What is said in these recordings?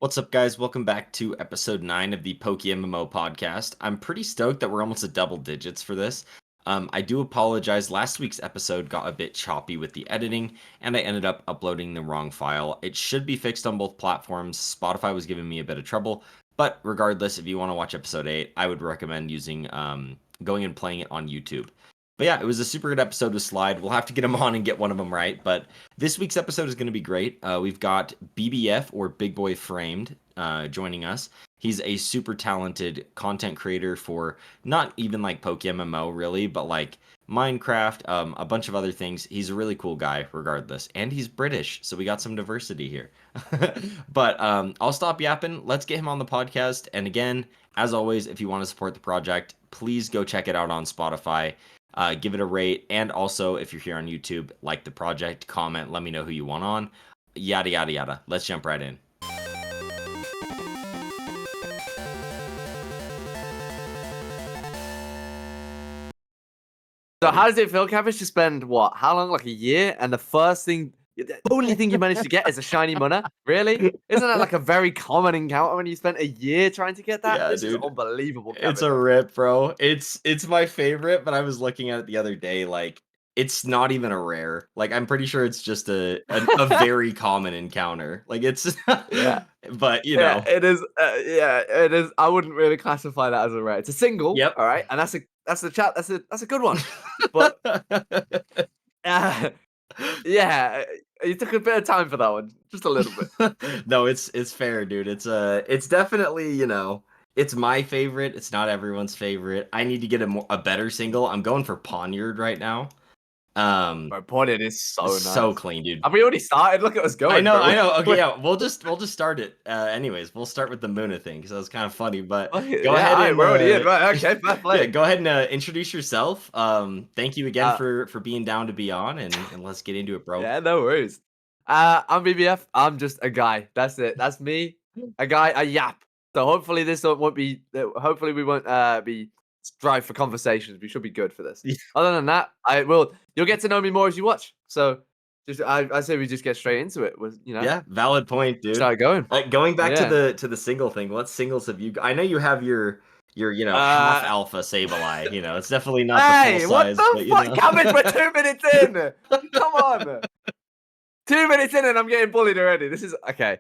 What's up, guys? Welcome back to episode 9 of the PokeMMO podcast. I'm pretty stoked that we're almost at double digits for this. I do apologize. Last week's episode got a bit choppy with the editing, and I ended up uploading the wrong file. It should be fixed on both platforms. Spotify was giving me a bit of trouble, but regardless, if you want to watch episode 8, I would recommend using going and playing it on YouTube. But yeah, it was a super good episode with Slide. We'll have to get him on and get one of them right, but this week's episode is going to be great. We've got BBF, or BigBoyFramed, joining us. He's a super talented content creator for not even like PokeMMO really, but like Minecraft, a bunch of other things. He's a really cool guy regardless, and he's British, so we got some diversity here. But I'll stop yapping. Let's get him on the podcast. And again, as always, if you want to support the project, please go check it out on Spotify. Give it a rate, and also if you're here on YouTube, like the project, comment, let me know who you want on, yada yada yada. Let's jump right in. So how does it feel, Cabbage, to spend what? How long? Like a year? And the only thing you managed to get is a shiny Munna? Really? Isn't that like a very common encounter when you spent a year trying to get that? Yeah, This dude. is unbelievable, It's Cabbage. a rip, bro. It's my favorite, but I was looking at it the other day, like it's not even a rare. Like I'm pretty sure it's just a very common encounter. Like it's Yeah. but you Yeah, know. it is. Yeah, it is. I wouldn't really classify that as a rare. It's a single, Yep. all right, and that's a good one. But uh, yeah, you took a bit of time for that one, just a little bit. No, it's fair, dude. It's definitely, it's my favorite. It's not everyone's favorite. I need to get a better single. I'm going for Poniard right now. My point, it is so So nice. clean, dude. Have we already started? Look at us going, bro. I know. Okay, yeah, we'll just start it. Anyways, we'll start with the Muna thing because that was kind of funny. But go Yeah, ahead alright, and we're already in. Right, okay, fair play. yeah, go ahead and introduce yourself. Thank you again Uh, for being down to be on, and let's get into it, bro. yeah, no worries. I'm BBF. I'm just a guy. That's it. That's me. A guy. A yap. So hopefully this won't be. Hopefully we won't be strive for conversations. We should be good for this. Other than that, I will. You'll get to know me more as you watch. So just I say we just get straight into it. With Yeah, valid point, dude. start going. Going back Yeah. to the single thing, what singles have you? I know you have your half Uh. alpha Sableye. It's definitely not the full Hey, what size, but the fuck, Cabbage? We're 2 minutes in. Come on. 2 minutes in and I'm getting bullied already. This is okay.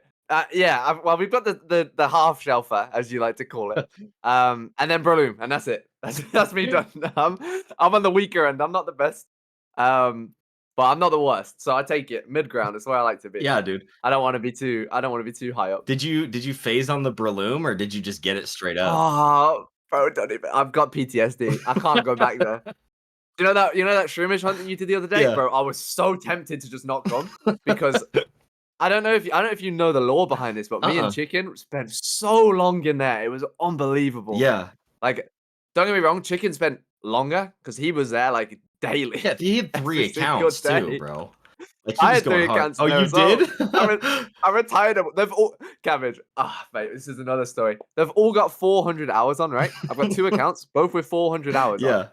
Yeah. Well, we've got the half shelfer, as you like to call it, and then Breloom, and that's it. That's me done. I'm on the weaker end. I'm not the best, but I'm not the worst. So I take it. Mid ground is where I like to be. Yeah, dude. I don't want to be too. I don't want to be too high up. Did you phase on the Breloom or did you just get it straight up? Oh, bro, don't even. I've got PTSD. I can't go back there. You know that shroomish hunt that you did the other day, Yeah. bro? I was so tempted to just not come because I don't know if you know the lore behind this, but me and Chicken spent so long in there. It was unbelievable. Yeah. Like, don't get me wrong, Chicken spent longer because he was there like daily. Yeah, he had 3 every single accounts too, day. bro. Like he I was had 3 going hard. accounts. Oh, in there you as well. did? I retired them. They've all Cabbage. Mate, this is another story. They've all got 400 hours on, right? I've got 2 accounts, both with 400 hours on. Yeah.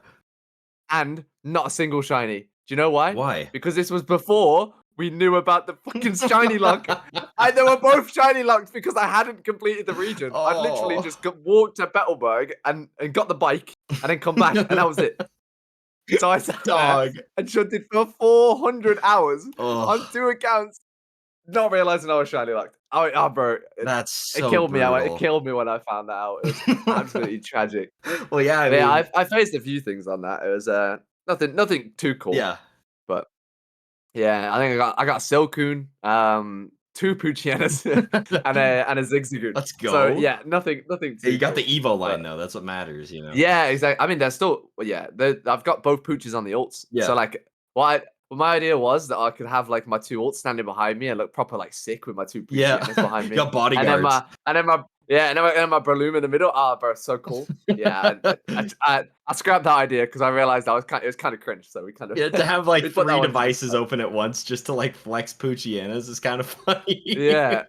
And not a single shiny. Do you know why? Why? Because this was before we knew about the fucking shiny luck. They were both shiny lucks because I hadn't completed the region. I literally just walked to Bettelberg and got the bike and then come back and that was it. So I sat there and shunted for 400 hours on 2 accounts, not realizing I was shiny lucked. Oh, bro, That's so it killed me. brutal. It killed me when I found that out. It was absolutely tragic. Well, yeah, I mean, I faced a few things on that. It was nothing too cool. yeah. But yeah, I think I got Silcoon, 2 Poochienas, and a Zigzagoon. Let's go. So yeah, nothing too You got cool. the Evo line though. That's what matters, Yeah, exactly. I mean, there's still I've got both Pooches on the ults. Yeah. So like what my idea was that I could have like my 2 ults standing behind me and look proper like sick with my 2 Poochienas behind me. Got bodyguards. And then my Breloom in the middle. Oh, bro, so cool. Yeah, I scrapped that idea because I realized it was kind of cringe. So we kind of to have like we put that 3 one to the devices side. open at once just to like flex Poochienas is kind of funny. Yeah,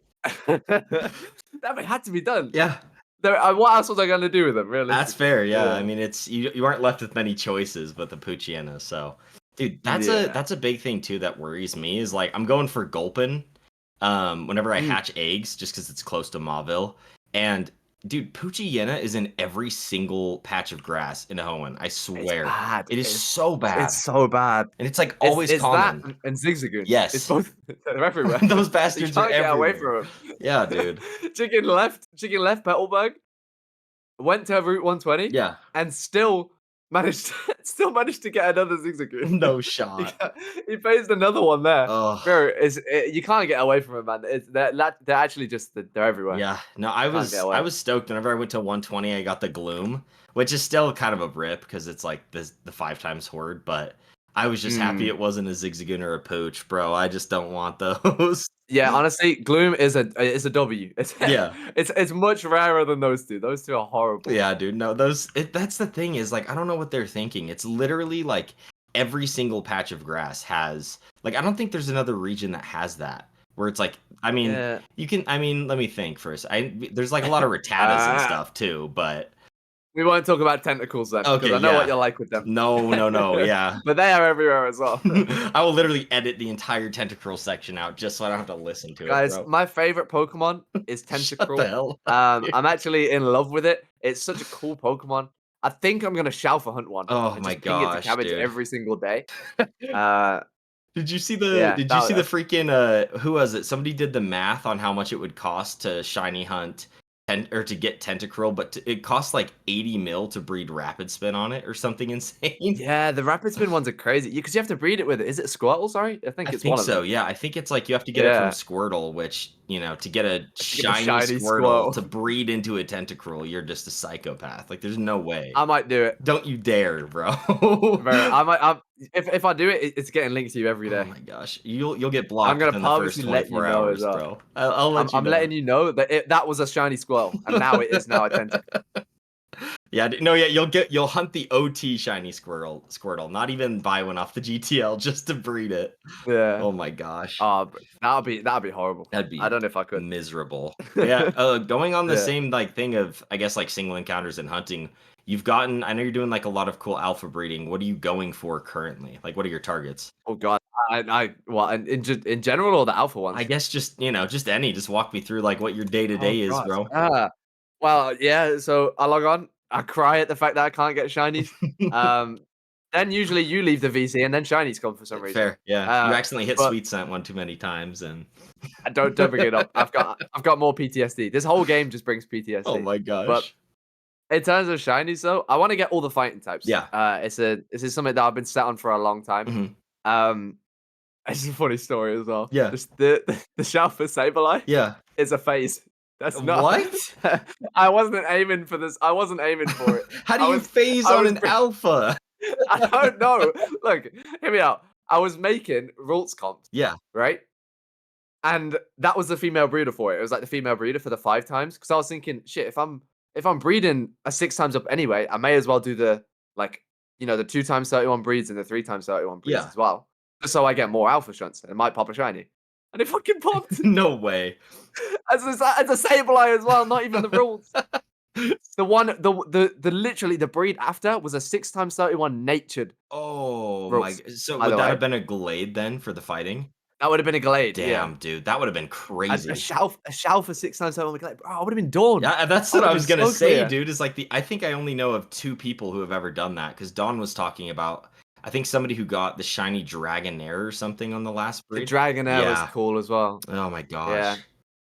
that had to be done. Yeah. What else was I gonna do with them? Really? That's fair. Yeah. I mean, it's you aren't left with many choices but the Poochienas. So, dude, that's a big thing too that worries me is like I'm going for Gulpin. whenever I Mm. hatch eggs, just because it's close to Mauville. And dude, Poochyena is in every single patch of grass in Hoenn. I It's swear. bad. It is so It's bad. so bad. And it's like always It's that common. and Zigzagoon. It's Yes. both. They're everywhere. Those You bastards are can't get away everywhere. from Yeah, them. dude. Chicken left. Chicken left. Petalburg went to Route 120 Yeah. and still managed to get another Zigzagoon. No He shot. got he faced another one there. Oh. Bro, you can't get away from it, man. They're actually just they're everywhere. Yeah. No, I Can't get was away. stoked whenever I went to 120, I got the Gloom, which is still kind of a rip because it's like the 5 times horde, but I was just happy Mm. it wasn't a Zigzagoon or a Pooch, bro. I just don't want those. Yeah, honestly, Gloom is a W. It's Yeah. it's much rarer than those two. Those two are horrible. Yeah, dude. No, that's the thing is like I don't know what they're thinking. It's literally like every single patch of grass has like I don't think there's another region that has that where it's like I mean, Yeah. you can I mean, let me think first. There's like a lot of Rattatas and Ah, stuff too, but we won't talk about tentacles then, because okay, I know what yeah. you're like with them. No, no, no, yeah. But they are everywhere as well. I will literally edit the entire tentacruel section out just so I don't have to listen to it, Guys, bro. my favorite Pokemon is Shut the Tentacruel. hell up, dude. I'm actually in love with it. It's such a cool Pokemon. I think I'm gonna Shalfa hunt one Oh and my just ping it to gosh, Cabbage dude. every single day. Uh, yeah, Did you see the freaking who was it? Somebody did the math on how much it would cost to shiny hunt or to get Tentacruel, but it costs like 80 mil to breed Rapid Spin on it or something insane. yeah, the Rapid Spin ones are crazy. Because you have to breed it with it. Is it Squirtle? Sorry, I I think it's think one of so. them. Yeah, I think it's like you have to get it from Yeah, Squirtle, which, to get a to get the shiny shiny Squirtle to Squirtle. breed into a Tentacruel, you're just a psychopath. Like there's no way. I might do it. Don't you dare, bro. Bro, I might. If I do it, it's getting linked to you every Oh day. my gosh. You'll get I'm blocked gonna within the first purposely let you 24 know as hours, well. bro. I'll I'm let you I'm know. letting you know that that was a shiny Squirtle, and now it is now a Tentacle. Yeah, no, yeah, you'll hunt the OT shiny Squirtle, not even buy one off the GTL just to breed it. Yeah. Oh my gosh. Bro, that'd be horrible. That'd I be don't know if I could. miserable. Yeah, going on the Yeah. same like thing of I guess like single encounters and hunting, I know you're doing like a lot of cool alpha breeding. What are you going for currently? Like what are your targets? Oh god. Well, in general or the alpha I ones? guess just walk me through like what your day to Oh day is, god. bro. Well, yeah. So I log on. I cry at the fact that I can't get shinies. Um, then usually you leave the VC and then shinies come for some reason. Fair, yeah. You Uh, accidentally hit but Sweet Scent one too many times, and don't bring it up. I've got more PTSD. This whole game just brings oh PTSD. my But gosh. in terms of shinies, though, I want to get all the fighting types. Yeah. This is something that I've been set on for a long time. Mhm. Um, it's a funny story as well. Yeah. Just the Shalfa Sableye Yeah. is a phase. That's not. What? I wasn't aiming for this. I wasn't aiming for it. How do I you was. phase I on was. an alpha? I don't know. Look, hear me out. I was making Rults comp, Yeah. right? And that was the female breeder for it. It was like the female breeder for the 5 times. Because I was thinking, shit, if I'm breeding a 6 times up anyway, I may as well do the like, the 2 times 31 breeds and the 3 times 31 breeds Yeah. as well. Just so I get more alpha shunts and it might pop a shiny. And it fucking popped No way. as a Sableye as well, not even the rules. The one the literally the breed after was a 6 times 31 natured Oh my rules, so by would the that way. have been a Glade then for the fighting? That would have been a Glade, yeah. Damn, dude, that would have been A crazy. Shell for 6 times 7 Glade. Bro, I would have been done. Yeah, that's I what would I have was been gonna so say, clear. dude. Is like I think I only know of 2 people who have ever done that because Dawn was talking about. I think somebody who got the shiny Dragonair or something on the last The breed. Dragonair was Yeah. cool as well. Oh my Yeah. gosh.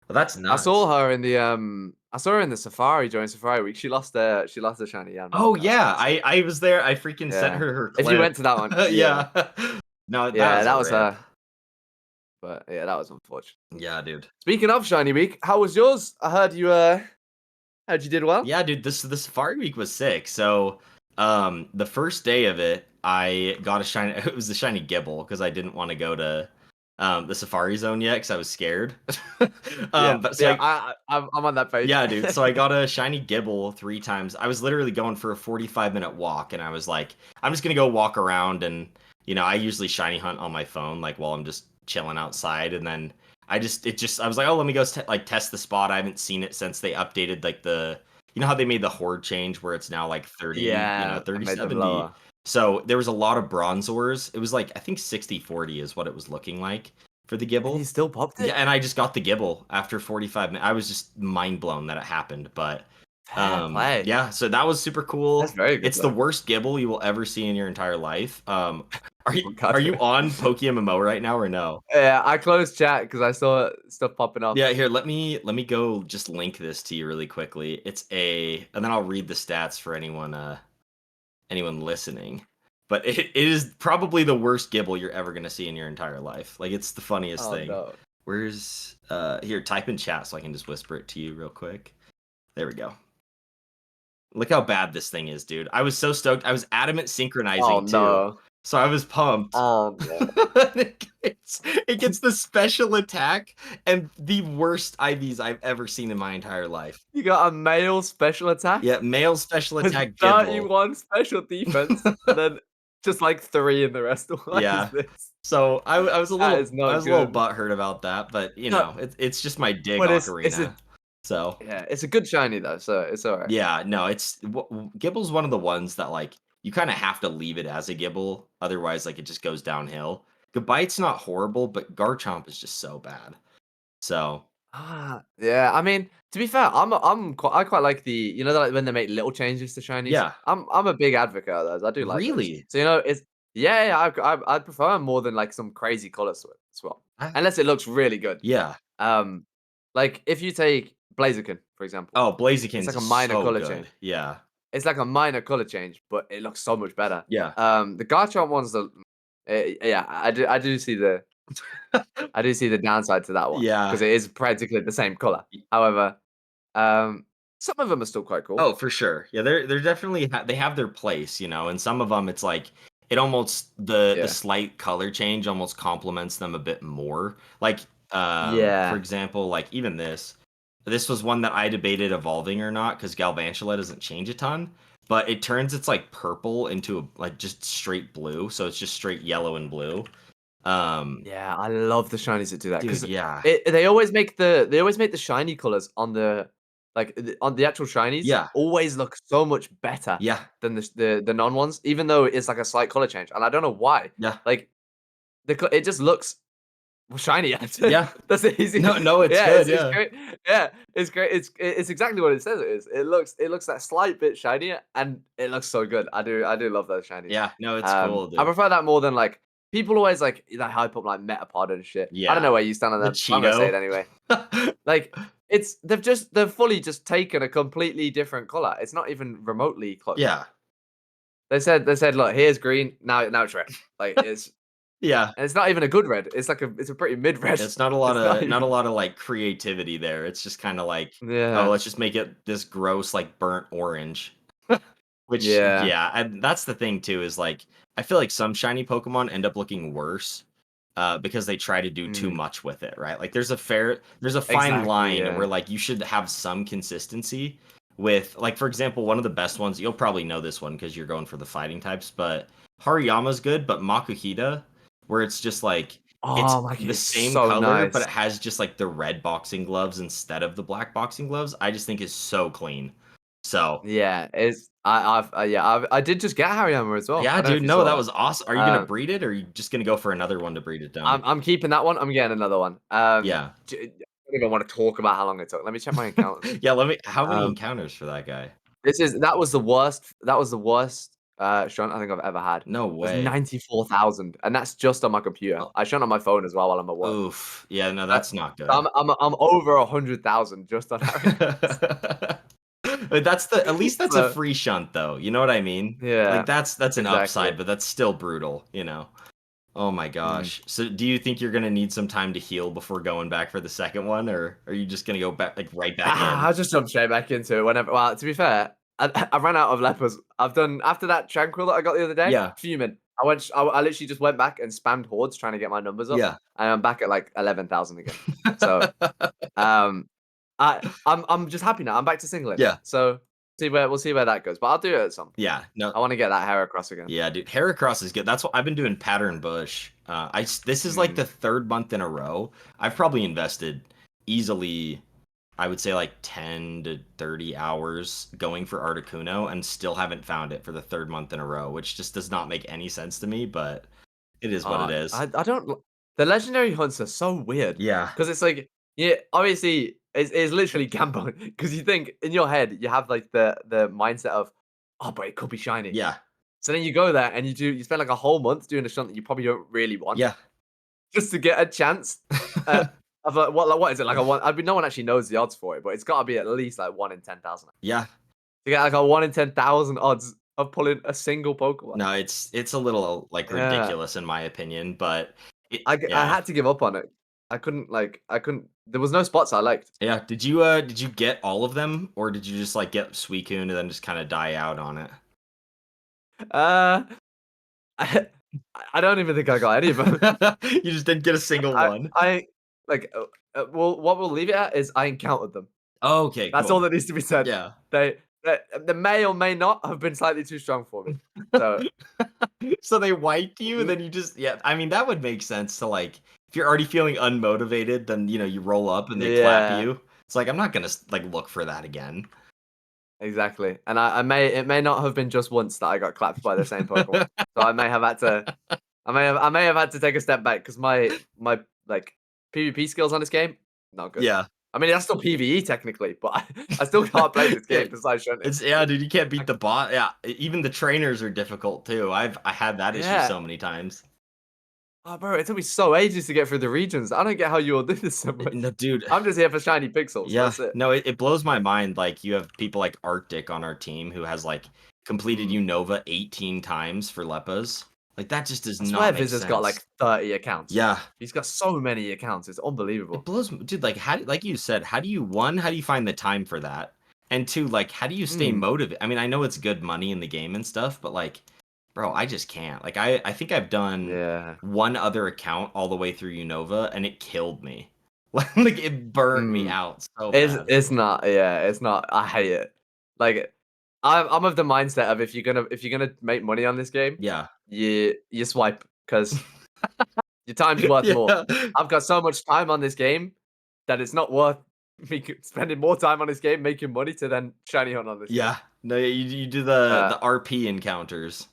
Well, that's I saw nuts. her in the Safari during Safari Week. She lost a shiny Yanma. Oh That was yeah, pretty sick. I was there. I freaking sent Yeah. her If you clip. went to that one, yeah. Yeah. No, that Yeah, was a that was rip. her. But yeah, that was unfortunate. Yeah, dude. Speaking of Shiny Week, how was yours? I heard you did well. Yeah, dude, this Safari Week was sick. So, the first day of it, I got a shiny. It was the shiny Gibble because I didn't want to go to the Safari Zone yet because I was scared. Yeah. But so Yeah, I'm on that page. yeah, dude. So I got a shiny Gibble 3 times. I was literally going for a 45-minute walk, and I was like, I'm just gonna go walk around, and I usually shiny hunt on my phone, like while I'm just chilling outside, and then I was like, oh, let me go test the spot. I haven't seen it since they updated like how they made the horde change where it's now like 30, Yeah, I 30 made them 70. lower. So there was a lot of bronzors. It was like I think 60-40 is what it was looking like. for the And you Gibble. still popped Yeah, it? and I just got the Gibble after 45 minutes. I was just mind blown that it happened, but, Fair play. yeah, so that was super That's cool. very good It's the though. worst Gibble you will ever see in your entire life. Are you Oh god. are you on PokeMMO right now or no? Yeah, I closed chat because I saw stuff popping off. Yeah, here, let me go just link this to you really quickly. And then I'll read the stats for anyone listening. But it is probably the worst Gibble you're ever gonna see in your entire life. Like, it's the funniest Oh thing. no. Where's here, type in chat so I can just whisper it to you real quick. There we go. Look how bad this thing is, dude. I was so stoked. I was adamant Oh synchronizing too. no. So I was pumped. Oh no. It gets the special attack and the worst IVs I've ever seen in my entire life. You got a male special attack Yeah, male special with attack Gibble. 31 special defense, and then just like 3 in the rest. What is Yeah. this? So I was a That little is I not was a little good. butthurt about that, but No, it's just my dig but it's a ocarina. So yeah, it's a good shiny though, so it's alright. yeah, no, Gibble's one of the ones that like you kind of have to leave it as a Gibble, otherwise like it just goes downhill. Goodbite's not horrible, but Garchomp is just so bad. So Yeah. I mean, to be fair, I quite like the like when they make little changes to shinies. yeah, I'm a big advocate of those. I do like those. really, So it's yeah. I'd prefer 'em more than like some crazy color swap, I, unless it looks really good. yeah. Um, like if you take Blaziken for example, Oh, it's Blaziken's like a is minor so color good. change. Yeah, It's like a minor color change, but it looks so much better. yeah, The Garchomp one's yeah. I do see the downside to that one yeah. because it is practically the same color. However, um, some of them are still quite cool. Oh, for sure. Yeah, they're definitely they have their place, and some of them it's like it almost the Yeah. slight color change almost complements them a bit more. Like for Yeah. example, like even this was one that I debated evolving or not cuz Galvantula doesn't change a ton, but it turns its like purple into like just straight blue, so it's just straight yellow and blue. Um Yeah, I love the shinies that do that dude, because yeah. they always make the shiny colors on on the actual shinies Yeah. always look so much better Yeah. than the non ones, even though it's like a slight color change, and I don't know why. Yeah. Like it just looks shiny. Yeah. That's the easy. No, no, it's Yeah, good, it's yeah. great. Yeah, it's great. It's exactly what it says it is. It looks that slight bit shinier, and it looks so good. I do love those shinies. Yeah, no, it's cool, I dude. prefer that more than like people always like hype up like Metapod and shit. I don't Yeah. know where you stand on The them. I'm gonna say it Cheeto. anyway. Like they've fully just taken a completely different color. It's not even remotely close. Yeah. They said, look, here's green. Now it's red. Like it's Yeah. and it's not even a good red. It's a pretty mid red. It's not a lot It's not of not a even. lot of, like, creativity there. It's just kinda like, "Oh, Yeah. let's just make it this gross, like, burnt orange." Which Yeah. yeah, and that's the thing too is, like, I feel like some shiny Pokemon end up looking worse, because they try to do too Mm, much with it, right? Like, there's a fine exactly. line where, Yeah. like, you should have some consistency with like, for example, one of the best ones you'll probably know this one because 'cause you're going for the fighting types, but Hariyama's good, but Makuhita, where it's just like it's Oh my god, the it's same so color, but nice. it has just, like, the red boxing gloves instead of the black boxing gloves, I just think is so clean. So Yeah, it's I did just get Hariyama as well. yeah, I don't know dude, if you no, saw that that. was awesome. Are you gonna Um, breed it, or are you just gonna go for another one to breed it down? I'm keeping that one. I'm getting another one. Yeah. I don't even want to talk about how long it took. Let me check my account. Yeah, let me how many Um, encounters for that guy? that was the worst. That was the worst shunt I think I've ever had. It No was way. 94,000, and that's just on my computer. Oh, I shunt on my phone as well while I'm at work. oof. Yeah, no, Uh, that's not so good. I'm over 100,000 just on Hariyama. But that's the at least that's a So free shunt though, you know what I mean? Like, yeah, that's an exactly. upside, but that's still brutal? Oh my Mm. gosh. So do you think you're gonna need some time to heal before going back for the second one, or are you just gonna go back like, right back in? I'll just jump straight back into it whenever. Well, to be fair, I ran out of lepers. I've done after that tranquil that I got the other day. Yeah. Fuming. I literally just went back and spammed hordes trying to get my numbers up, Yeah. and I'm back at like 11,000 again. So um, I'm just happy now. I'm back to singling. Yeah. So we'll see where that goes. But I'll do it at some point. Yeah. No. I want to get that hair across again. Yeah, dude. Heracross is good. That's what I've been doing pattern bush. This is like Mm. the third month in a row. I've probably invested easily, I would say like 10 to 30 hours going for Articuno and still haven't found it for the third month in a row, which just does not make any sense to me, but it is what it is. I don't. The legendary hunts are so weird Yeah. because it's like, yeah, obviously it's literally gambling because you think in your head you have like the mindset of, oh, but it could be shiny. Yeah. So then you go there and you spend like a whole month doing a stunt that you probably don't really want Yeah. just to get a chance. Of what is it like a one? I mean, no one actually knows the odds for it, but it's got to be at least like 1 in 10,000 Yeah. to get like a 1 in 10,000 odds of pulling a single Pokemon. No, it's a little, like, Yeah, ridiculous in my opinion, but I yeah. had to give up on it. I couldn't. There was no spots I liked. Yeah, did you get all of them, or did you just, like, get Suicune and then just kinda die out on it? Uh, I, I don't even think I got any of them. You just didn't get a single one? I like. Well, what we'll leave it at is I encountered them. Okay, That's all cool. that needs to be said. Yeah. They may or may not have been slightly too strong for me. So So they wiped you, and mm, then you just yeah, I mean, that would make sense to, like if you're already feeling unmotivated, then, you roll up and they clap yeah, you. It's like, I'm not gonna like, look for that again. exactly. And it may not have been just once that I got clapped by the same Pokemon. So I may have had to I may have had to take a step back because my like PvP skills on this game not good. Yeah. I mean, that's still PvE technically, but I still can't play this Yeah. game besides shunting. It's yeah, dude, you can't I, beat the bot. Yeah, even the trainers are difficult too. I had that issue yeah. so many times. Oh, bro, it took me so ages to get through the regions. I don't get how you all do this so No, much. dude. I'm just here for shiny pixels. Yeah, That's it. no, it blows my mind. Like you have people like Arctic on our team who has like completed Mm. Unova 18 times for Leppas. Like that just does I not swear make Viz's got sense. like 30 accounts. Yeah, He's got so many accounts. It's it unbelievable. blows, dude. Like how, like you said, how do you one, how do you find the time for that, and two, like how do you stay Mm. motivated? I mean, I know it's good money in the game and stuff, but like, bro, I just can't. Like I think I've done Yeah. one other account all the way through Unova, and it killed me. Like it burnt me Mm. out so bad. It's not. Yeah. It's not. I hate it. Like I'm of the mindset of if you're gonna make money on this game, Yeah. you swipe because your time's worth more. Yeah. I've got so much time on this game that it's not worth me spending more time on this game making money to then shiny hunt on this game. Yeah. No, you do the Uh, RP encounters.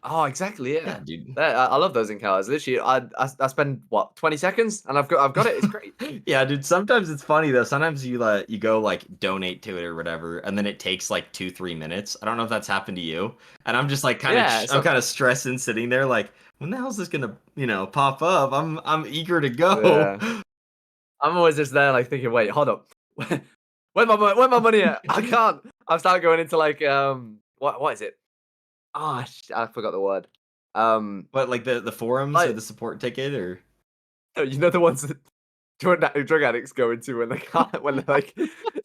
oh, exactly. Yeah, Yeah, dude. I love those encounters. Literally, I spend what 20 seconds and I've got it. It's great. Yeah, dude. Sometimes it's funny though. Sometimes you go like donate to it or whatever, and then it takes like 2-3 minutes. I don't know if that's happened to you. And I'm just like Yeah. I'm So kind of stressing sitting there like, when the hell's this gonna pop up? I'm eager to go. yeah, I'm always just there like thinking, wait, hold up, where my money at? I can't. I start going into like what is it? Ah, I forgot the word. Um, But like the forums or like the support ticket or you know the ones that drug addicts go into when they can't when they like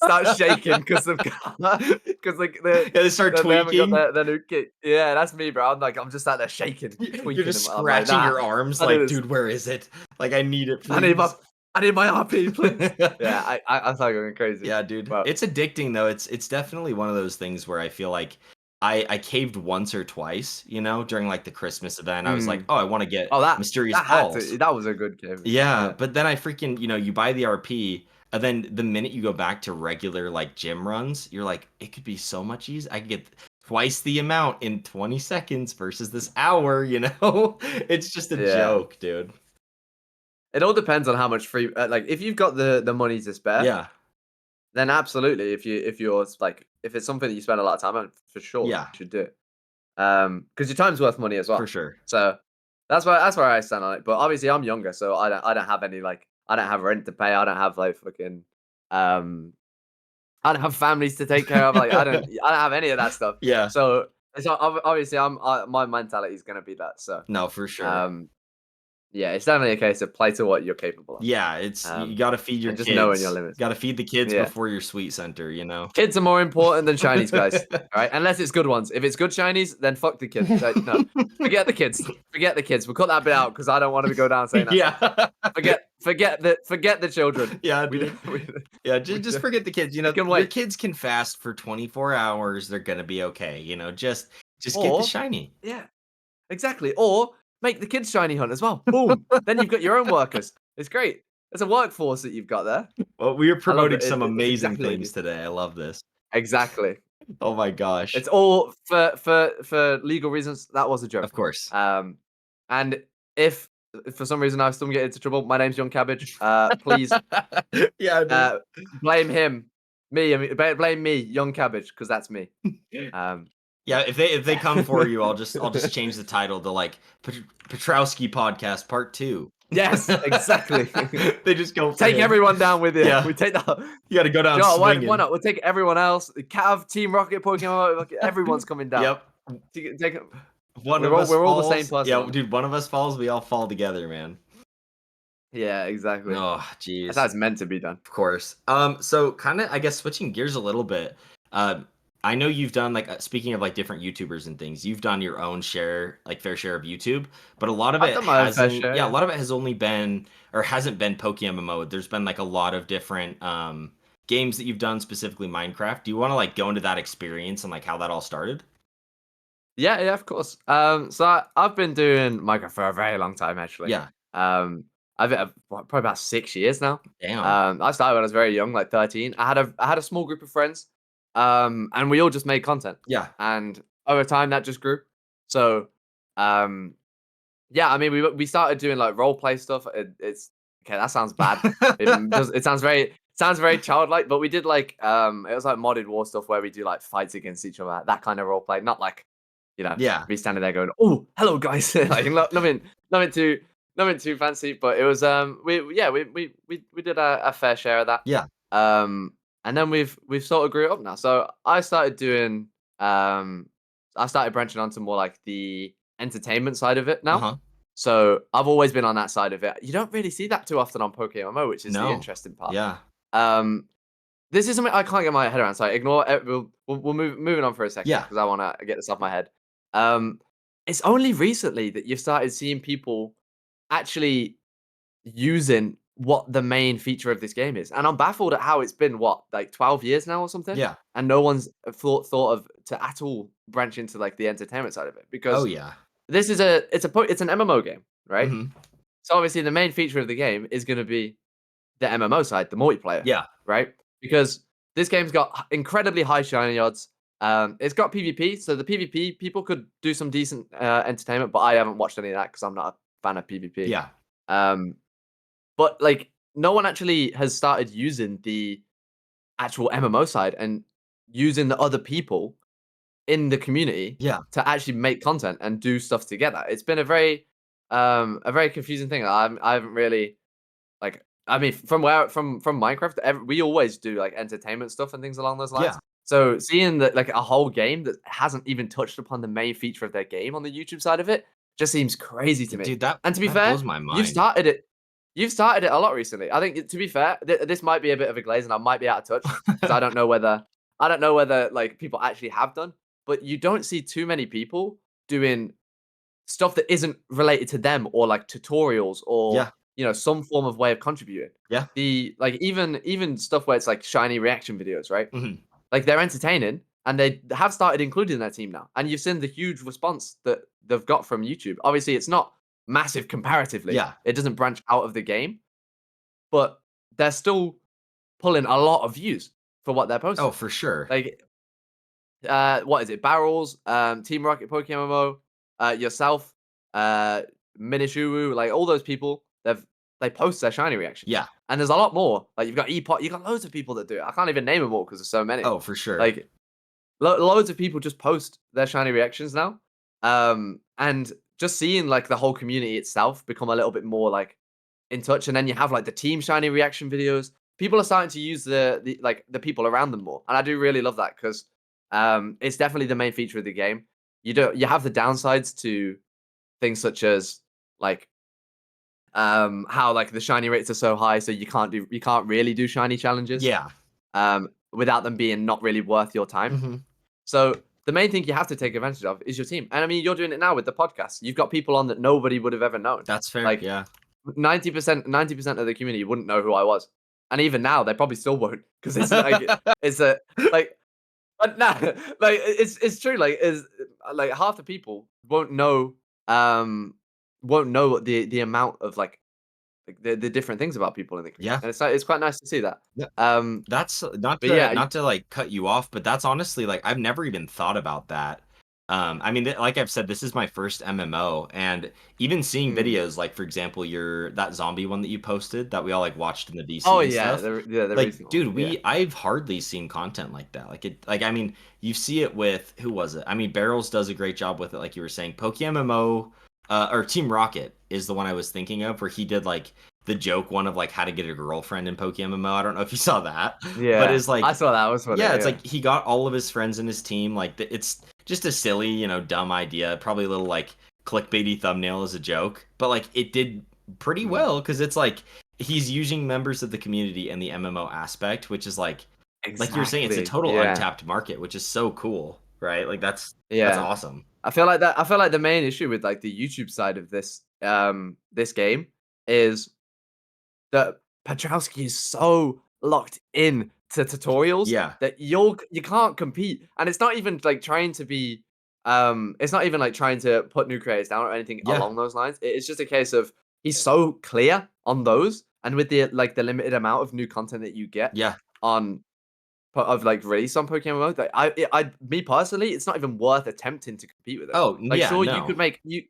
start shaking because they've got because like yeah, they start they haven't got tweaking. their new kit. Yeah, that's me, bro. I'm just out there shaking, You're tweaking, just and I'm like, scratching nah, your arms I do like, this. dude, where is it? Like, I need it, I need my please. I need my RP, please. Yeah, I start going crazy. Yeah, dude. But It's addicting though. It's definitely one of those things where I feel like I caved once or twice, during like the Christmas event. I was like, mm, oh, I want to get oh mysterious that had to balls. that was a good game. Yeah, Yeah. but then I freaking, you buy the RP, and then the minute you go back to regular like gym runs, you're like, it could be so much easier. I could get twice the amount in 20 seconds versus this hour. It's just a Yeah. joke, dude. It all depends on how much free like if you've got the money to spare, Yeah. then absolutely. If you're like if it's something that you spend a lot of time on, for sure you Yeah, should do it. Because your time's worth money as for well. sure. So that's where I stand on it. But obviously I'm younger, so I don't have any like I don't have rent to pay. I don't have like fucking um I don't have families to take care of. Like I don't have any of that stuff. Yeah. So obviously my mentality is gonna be that. So No, for sure. um yeah, it's definitely a case of play to what you're capable of. Yeah, it's you Um gotta feed your and just knowing your kids. limits. Gotta feed the kids Yeah. before your sweet center. Kids are more important than shinies, guys. All right, unless it's good ones. If it's good shinies, then fuck the kids. No, forget the kids. Forget the kids. We'll cut that bit out because I don't want to go down saying that stuff. Yeah. Forget the children. Yeah, We, dude. we, Yeah, we, just forget the kids. we can Your wait. kids can fast for 24 hours. They're gonna be okay. Just get the Or shiny. yeah, exactly. Or make the kids shiny hunt as well. Boom. Then you've got your own workers. It's great. There's a workforce that you've got there. Well, we are I love promoting it. some It's amazing exactly what you things today. I love this. exactly. Oh my gosh. It's all for legal reasons. That was a Of joke. course. Um, and if for some reason I still get into trouble. My name's YoungCabbage. Please Yeah, dude. blame him. Blame me, YoungCabbage, because that's me. Yeah, if they Yeah. come for you, I'll just change the title to like Petrowski Podcast Part 2. Yes, exactly. They just go for Take him. everyone down with you. Yeah. We take the. You got to go down Joe, why swinging. not? We'll take everyone else. Cav, Team Rocket, Pokemon, like, everyone's coming down. Yep. Take, One of us we're all the same falls. person Yeah, on it. dude, one of us falls, we all fall together, man. Yeah, exactly. Oh, That's jeez. how it's meant to be done. Of course. So kind of, I guess, switching gears a little bit. Uh, I know you've done like speaking of like different YouTubers and things. You've done your own share, like fair share of YouTube, but a lot of I've it done my own fair hasn't. share. Yeah, a Yeah. lot of it has only been or hasn't been PokeMMO. There's been like a lot of different games that you've done, specifically Minecraft. Do you want to like go into that experience and like how that all started? Yeah, of course. So I've been doing Minecraft for a very long time, actually. Yeah. Um, probably about 6 years now. Damn. I started when I was very young, like 13. I had a small group of friends, and we all just made content. Yeah. And over time, that just grew. So, um, yeah, I mean, we started doing like role play stuff. It's okay. That sounds bad. It sounds very childlike. But we did like it was like modded war stuff where we do like fights against each other. That kind of role play, not like Yeah. me standing there going, "Oh, hello guys," like nothing too fancy. But it was we did a fair share of that. Yeah. Um, and then we've sort of grew up now. So I started branching onto more like the entertainment side of it now. Uh-huh. So I've always been on that side of it. You don't really see that too often on PokeMMO, which is the No. interesting part. Yeah. Um, this is something I can't get my head around. So ignore it. We'll moving on for a second Yeah. because I want to get this off my head. Um, it's only recently that you've started seeing people actually using what the main feature of this game is, and I'm baffled at how it's been what like 12 years now or something, Yeah. and no one's thought of to at all branch into like the entertainment side of it Oh because yeah. this is it's an MMO game, right? Hmm. So obviously the main feature of the game is going to be the MMO side, the multiplayer, Yeah. right? Because this game's got incredibly high shiny odds. It's got PvP, so the PvP people could do some decent entertainment, but I haven't watched any of that because I'm not a fan of PvP. Yeah. Um, but like, no one actually has started using the actual MMO side and using the other people in the community Yeah. to actually make content and do stuff together. It's been a very confusing thing. I haven't really like, I mean, from Minecraft, we always do like entertainment stuff and things along those lines. Yeah. So seeing that like a whole game that hasn't even touched upon the main feature of their game on the YouTube side of it just seems crazy to me. Dude, that And to be that fair, blows my you've mind. started it. You've started it a lot recently. I think to be fair, this might be a bit of a glaze, and I might be out of touch because I don't know whether like people actually have done, but you don't see too many people doing stuff that isn't related to them or like tutorials or Yeah. some form of way of contributing. Yeah. The like even stuff where it's like shiny reaction videos, right? Hmm. Like they're entertaining and they have started including their team now. And you've seen the huge response that they've got from YouTube. Obviously, it's not massive comparatively. Yeah. It doesn't branch out of the game, but they're still pulling a lot of views for what they're Oh, posting. for sure. Like what is it? Barrels, Team Rocket, PokeMMO, yourself, Minishuru, like all those people, they post their shiny reactions. Yeah. And there's a lot more. Like you've got Epot, you've got loads of people that do it. I can't even name them all because there's so many. Oh, for sure. Like loads of people just post their shiny reactions now. And just seeing like the whole community itself become a little bit more like in touch. And then you have like the team shiny reaction videos. People are starting to use the people around them more. And I do really love that because it's definitely the main feature of the game. You have the downsides to things such as like how like the shiny rates are so high, so you can't really do shiny challenges Yeah. without them being not really worth your time. Hmm. So the main thing you have to take advantage of is your team. And I mean, you're doing it now with the podcast. You've got people on that nobody would have ever known. That's fair. Like Yeah. 90% of the community wouldn't know who I was. And even now, they probably still won't because it's like it's a like but nah, like it's true. Like is like half the people won't know the amount of like the different things about people in the community, Yeah. and it's quite nice to see that. Yeah. Um, That's not but to yeah, not to like cut you off, but that's honestly like I've never even thought about that. I mean, like I've said, this is my first MMO, and even seeing Mm. videos like, for example, that zombie one that you posted that we all like watched in the Oh VC and yeah, stuff. the Like, recent one. dude, Yeah. I've hardly seen content like that. Like I mean, you see it with who was it? I mean, Barrels does a great job with it, like you were saying. PokeMMO, or Team Rocket is the one I was thinking of, where he did like the joke one of like how to get a girlfriend in PokeMMO. I don't know if you saw that, but Yeah, it's I like, saw that. Was funny. yeah, it's Yeah. like he got all of his friends in his team. Like it's just a silly, dumb idea. Probably a little like clickbaity thumbnail as a joke, but like it did pretty Mm. well because it's like he's using members of the community and the MMO aspect, which is like you're saying, it's a Exactly. total Yeah. untapped market, which is so cool, right? Like that's Yeah. awesome. I feel like the main issue with like the YouTube side of this game is that Petrowski is so locked in to tutorials Yeah, that you can't compete. And it's not even like trying to be it's not even like trying to put new creators down or anything yeah, along those lines. It's just a case of he's so clear on those, and with the limited amount of new content that you get yeah. on of like release on Pokemon Mode, like me personally, it's not even worth attempting to compete with him. Oh, Like, yeah, sure, you could no, make you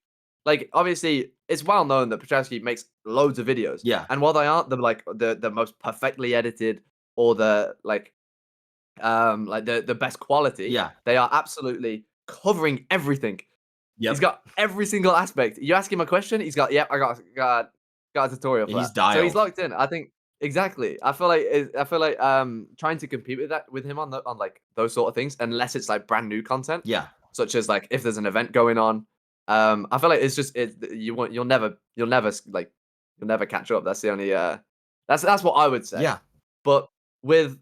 like obviously it's well known that Petrowski makes loads of videos, yeah, and while they aren't the most perfectly edited or the best quality, yeah, they are absolutely covering everything. He's yep. got every single aspect. You ask him a question, he's got, "Yep, I got a tutorial for He's that." So he's dialed. locked in. I think exactly. I feel like trying to compete with him on like those sort of things, unless it's like brand new content, Yeah, such as like if there's an event going on. I feel like it's just you'll never catch up. That's the only that's what I would say. yeah, But with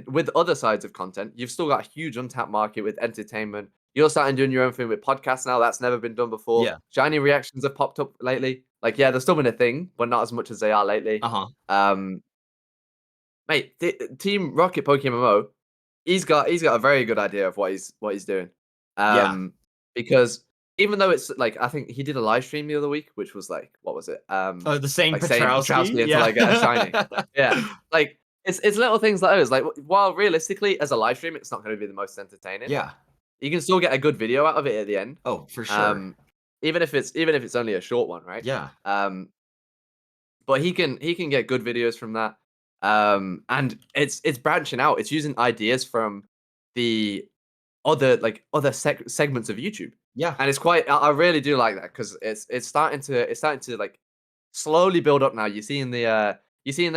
with other sides of content, you've still got a huge untapped market with entertainment. You're starting doing your own thing with podcasts now. That's never been done before. yeah. Shiny reactions have popped up lately. Like, yeah, they've still been a thing, but not as much as they are lately. Uh-huh. Um, mate, Team Rocket PokeMMO, he's got a very good idea of what he's doing. Yeah. Um, because even though it's like I think he did a live stream the other week, which was like what was it? Oh, the saying Like saying Petrowski? Petrowski until Yeah. I get a shiny. Yeah, like it's little things like those. Like while realistically, as a live stream, it's not going to be the most entertaining. Yeah. You can still get a good video out of it at the end. Oh, for sure. Um, even if it's only a short one, right? Yeah. Um, but he can get good videos from that. And it's branching out. It's using ideas from the other segments of YouTube. Yeah. And it's quite I really do like that because it's starting to like slowly build up now. You're seeing the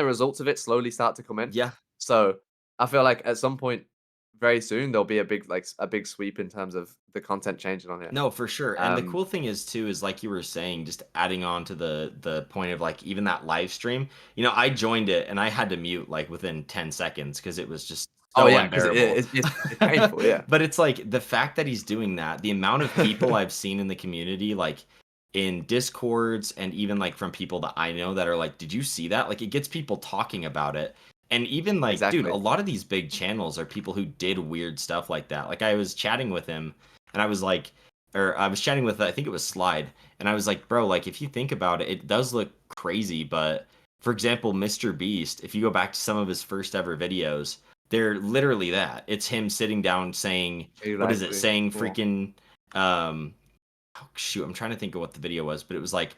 results of it slowly start to come in. Yeah. So I feel like at some point very soon there'll be a big sweep in terms of the content changing on here. No, for sure. And the Um cool thing is too is like you were saying, just adding on to the point of like even that live stream. I joined it and I had to mute like within 10 seconds because it was just oh so yeah, because unbearable. it's painful, yeah. But it's like the fact that he's doing that, the amount of people I've seen in the community, like in discords and even like from people that I know that are like, did you see that? Like it gets people talking about it. And even like, dude, a Exactly. lot of these big channels are people who did weird stuff like that. Like I was chatting with him and I was like, or I was chatting with, I think it was Slide, and I was like, bro, like if you think about it, it does look crazy. But for example, Mr. Beast, if you go back to some of his first ever videos, they're literally that. It's him sitting down saying, what is it? Exactly. Saying Yeah. freaking, oh shoot, I'm trying to think of what the video was, but it was like,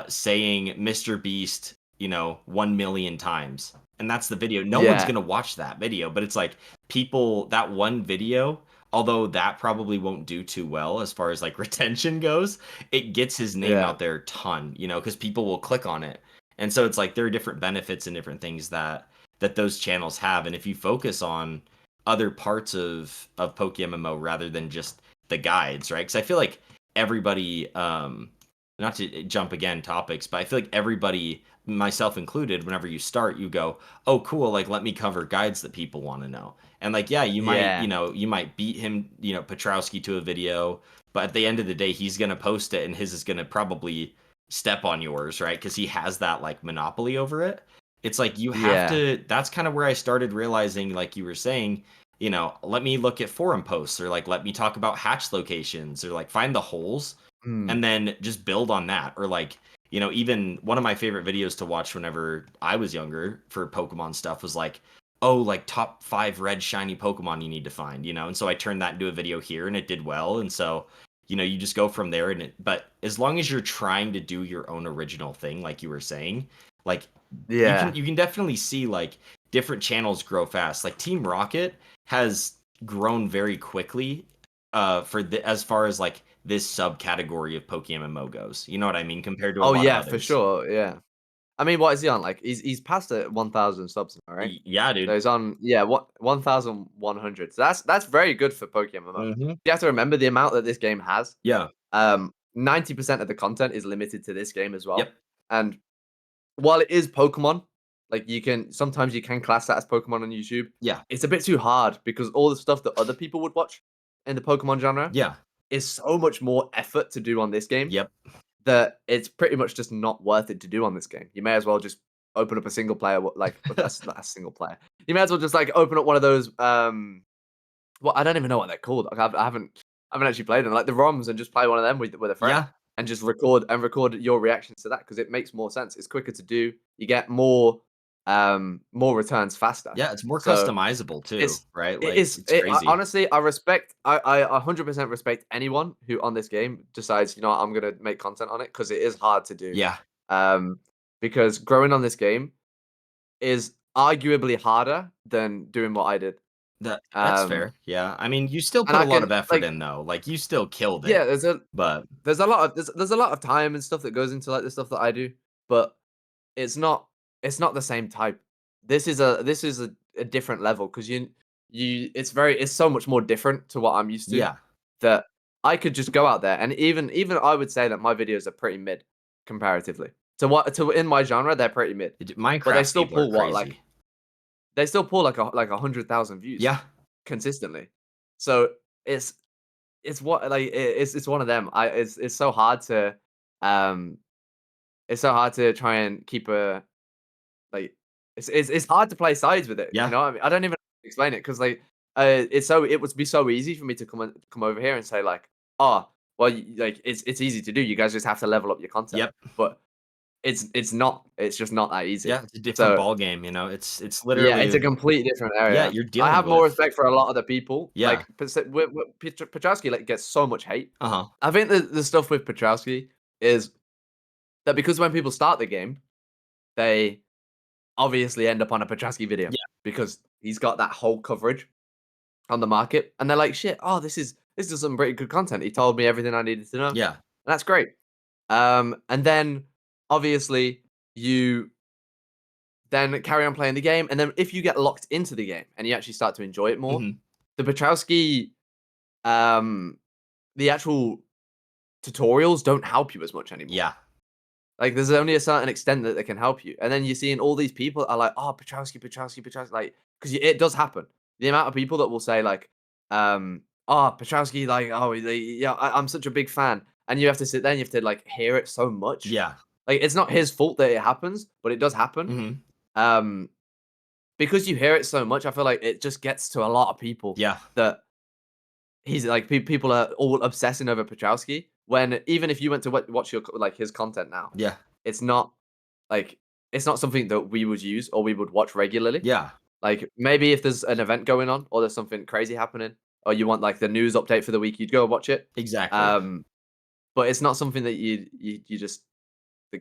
saying Mr. Beast, 1 million times, and that's the video. No one's Yeah. gonna watch that video, but it's like people that one video, although that probably won't do too well as far as like retention goes, it gets his name Yeah. out there a ton, because people will click on it. And so it's like there are different benefits and different things that those channels have. And if you focus on other parts of PokeMMO rather than just the guides, right? Because I feel like everybody, not to jump again topics, but I feel like everybody, myself included, whenever you start, you go, oh cool, like let me cover guides that people want to know. And like, yeah, Yeah. you might beat him, Petrowski to a video, but at the end of the day, he's gonna post it, and his is gonna probably step on yours, right? Because he has that like monopoly over it. It's like you have Yeah. to. That's kind of where I started realizing, like you were saying, let me look at forum posts, or like let me talk about hatch locations, or like find the holes Mm. and then just build on that. Or like, even one of my favorite videos to watch whenever I was younger for Pokemon stuff was like oh, like top 5 red shiny Pokemon you need to find, you know? And so I turned that into a video here and it did well. And so, you know, you just go from there but as long as you're trying to do your own original thing, like you were saying, like Yeah. you can definitely see like different channels grow fast. Like Team Rocket has grown very quickly as far as like this subcategory of PokeMMO goes. You know what I mean? Compared to a Oh lot of yeah, for others. sure. Yeah. I mean, what is he on? Like, he's past the 1,000 subs now, right? Yeah, So dude. he's on, yeah, what 1,100. So that's very good for PokeMMO. Hmm. You have to remember the amount that this game has. Yeah. 90% of the content is limited to this game as well. Yep. And while it is Pokemon, like sometimes you can class that as Pokemon on YouTube. Yeah. It's a bit too hard because all the stuff that other people would watch in the Pokemon genre Yeah. is so much more effort to do on this game Yep. that it's pretty much just not worth it to do on this game. You may as well just open up a single player, like that's not a single player. You may as well just like open up one of those. Well, I don't even know what they're called. Like, I haven't actually played them. Like the ROMs, and just play one of them with a friend, Yeah. and just record your reactions to that because it makes more sense. It's quicker to do. You get more returns faster. Yeah. It's more So customizable too, it's right? it Like is it's crazy. honestly, I respect I 100% respect anyone who on this game decides, you know what, I'm gonna make content on it because it is hard to do. Yeah. Um, because growing on this game is arguably harder than doing what I did. That's Um, fair. Yeah. I mean, you still and put a I lot can of effort like in though. Like you still killed it. yeah, But there's a lot of there's a lot of time and stuff that goes into like the stuff that I do, but it's not it's not the same type. This is a different level because it's so much more different to what I'm used to yeah, that I could just go out there and even I would say that my videos are pretty mid comparatively to in my genre they're pretty mid, but Minecraft people are crazy. they still pull like 100,000 views Yeah. consistently. So it's it's what like it's one of them. It's so hard to um try and keep a like it's hard to play sides with it. You Yeah. know, what I mean, I don't even explain it because like it would be so easy for me to come over here and say like, oh, well, like it's easy to do. You guys just have to level up your content, Yep. but it's not. It's just not that easy. Yeah, it's a different So ball game, you know. It's yeah, it's a literally complete different yeah, area. you're I dealing have more with respect for a lot of the people. yeah. Like Petrowski like gets so much hate. Uh-huh. I think the stuff with Petrowski is that because when people start the game, they obviously end up on a Petrowski video Yeah. because he's got that whole coverage on the market, and they're like, "Shit, oh, this is some pretty good content. He told me everything I needed to know. Yeah. That's great." And then obviously you then carry on playing the game, and then if you get locked into the game and you actually start to enjoy it more, Mhm. the Petrowski, um, the actual tutorials don't help you as much anymore. Yeah. Like, there's only a certain extent that they can help you, and then you're seeing all these people are like, "Oh, Petrowski, Petrowski, Petrowski," like, because it does happen. The amount of people that will say like, "Oh, Petrowski, like, oh, yeah, I'm such a big fan," and you have to sit there and you have to like hear it so much. Yeah. Like, it's not his fault that it happens, but it does happen. Mhm. Um, because you hear it so much, I feel like it just gets to a lot of people Yeah. that he's like people are all obsessing over Petrowski. When even if you went to watch your like his content now, Yeah. it's not like it's not something that we would use or we would watch regularly. Yeah. Like maybe if there's an event going on or there's something crazy happening or you want like the news update for the week, you'd go watch it. Exactly. Um, but it's not something that you just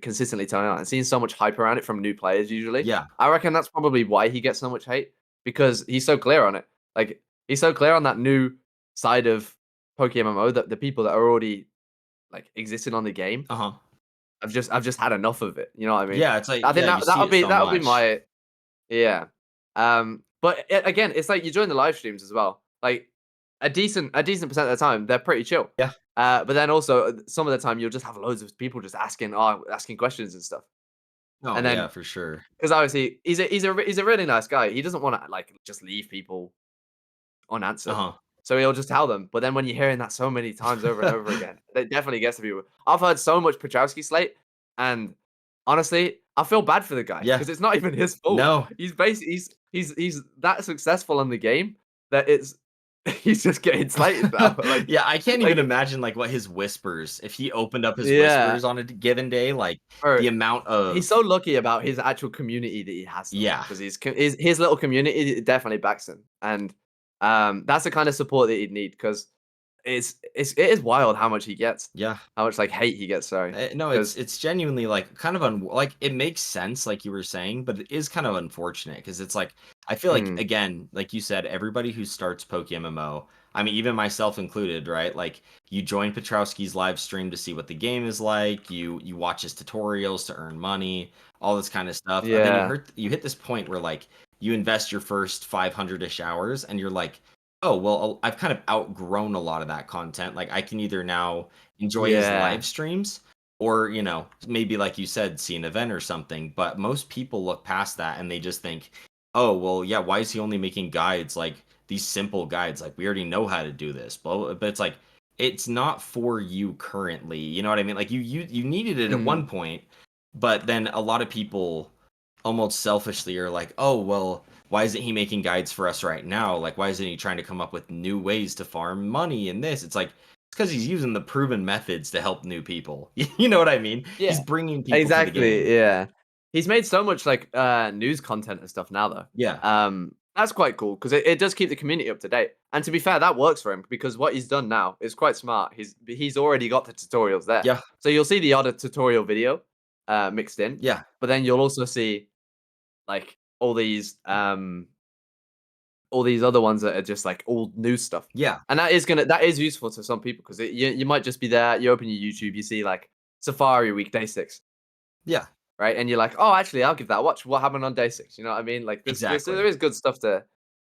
consistently turn on and seeing so much hype around it from new players usually. Yeah. I reckon that's probably why he gets so much hate because he's so clear on it. Like he's so clear on that new side of PokeMMO that the people that are already like existing on the game, Uh-huh. I've just had enough of it. You know what I mean? Yeah, it's like I think yeah, you see it so that'll be much. my yeah. But again, it's like you join the live streams as well. Like a decent percent of the time, they're pretty chill. Yeah. But then also some of the time you'll just have loads of people just asking questions and stuff. Oh, And yeah, then for sure. because obviously he's a really nice guy. He doesn't want to like just leave people unanswered. Uh-huh. So he'll just tell them. But then when you're hearing that so many times over and over again, it definitely gets to people. I've heard so much Petrowski slate, and honestly, I feel bad for the guy Yeah. because it's not even his fault. No. He's basically he's that successful in the game that he's just getting slated now. Yeah, I can't even Like, imagine, like, what his whispers if he opened up his yeah, whispers on a given day, like, bro. the amount He's of so lucky about his actual community that he has though, yeah, because his little community definitely backs him, and that's the kind of support that he'd need because it is wild how much he gets, yeah. how much like hate he gets. Sorry, No, because it's genuinely, like, kind of like, it makes sense, like you were saying, but it is kind of unfortunate because it's like I feel like, mm, again, like you said, everybody who starts PokeMMO, I mean, even myself included, right? Like, you join Petrowski's live stream to see what the game is like, you watch his tutorials to earn money, all this kind of stuff, and then yeah, you hit this point where, like, you invest your first 500-ish hours, and you're like, "Oh, well, I've kind of outgrown a lot of that content, like, I can either now enjoy his yeah, live streams or maybe like you said see an event or something, but most people look past that and they just think, oh well, yeah, why is he only making guides, like these simple guides, like we already know how to do this, but it's like it's not for you currently, you know what I mean? Like you needed it at mm, one point, but then a lot of people almost selfishly are like, oh well, why isn't he making guides for us right now? Like why isn't he trying to come up with new ways to farm money in this? It's like it's because he's using the proven methods to help new people. You know what I mean? He's yeah, bringing people to the exactly, game. yeah. He's made so much like news content and stuff now though. Yeah. That's quite cool because it does keep the community up to date. And to be fair, that works for him because what he's done now is quite smart. He's already got the tutorials there, Yeah. so you'll see the odd tutorial video mixed in, Yeah. but then you'll also see like all these other ones that are just like all new stuff. Yeah. And that is useful to some people because you might just be there, you open your YouTube, you see like Safari Week Day 6, Yeah. right? And you're like, oh, actually, I'll give that a watch. What happened on day 6? You know what I mean? Like there Exactly. is good stuff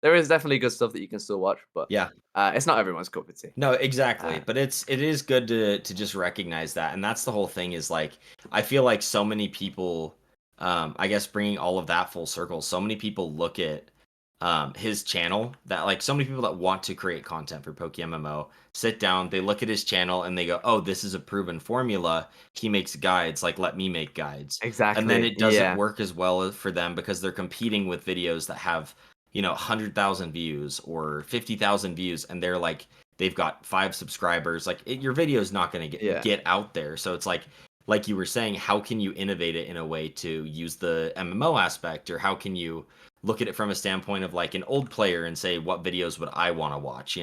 there is definitely good stuff that you can still watch, but Yeah. it's not everyone's cup of tea. No, exactly. Uh, But it is good to just recognize that. And that's the whole thing is like I feel like so many people I guess bringing all of that full circle, so many people look at his channel that like so many people that want to create content for PokeMMO sit down, they look at his channel and they go, "Oh, this is a proven formula. He makes guides, like let me make guides." And then exactly. it doesn't Yeah. work as well for them because they're competing with videos that have 100,000 views or 50,000 views and they're like they've got 5 subscribers like your video is not going to get Yeah. get out there, so it's like you were saying, how can you innovate it in a way to use the MMO aspect, or how can you look at it from a standpoint of like an old player and say what videos would I want to watch,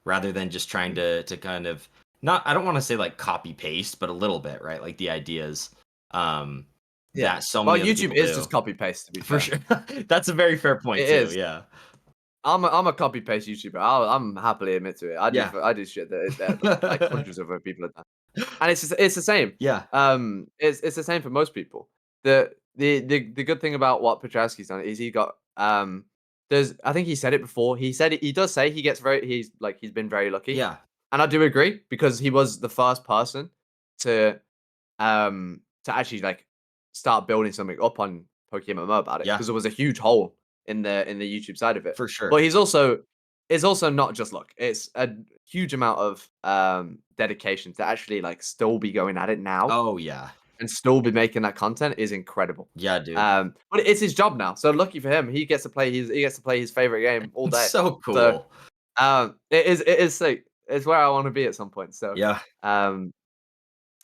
rather than just trying Mm. to kind of not, I don't want to say like copy paste, but a little bit, right? Like the ideas um Yeah. that so Well, many other YouTube people is do. just copy paste to be For fair. sure. That's a very fair point It too. is. Yeah. I'm a copy paste YouTuber. I'm happily admit to it. Yeah. I do shit that like hundreds of other people have done, and it's the same. Yeah. It's the same for most people. The good thing about what Petrowski's done is he got there's I think he said it before. He does say he's been very lucky, Yeah. and I do agree because he was the first person to to actually like start building something up on PokeMMO about it Yeah. because there was a huge hole in the YouTube side of it. For sure. But it's also not just luck. It's a huge amount of dedication to actually like still be going at it now Oh yeah. and still be making that content is incredible. Yeah, dude. But it's his job now, so lucky for him, he gets to play his favorite game all It's day. so So cool. it is sick. It's where I want to be at some point. So Yeah. um,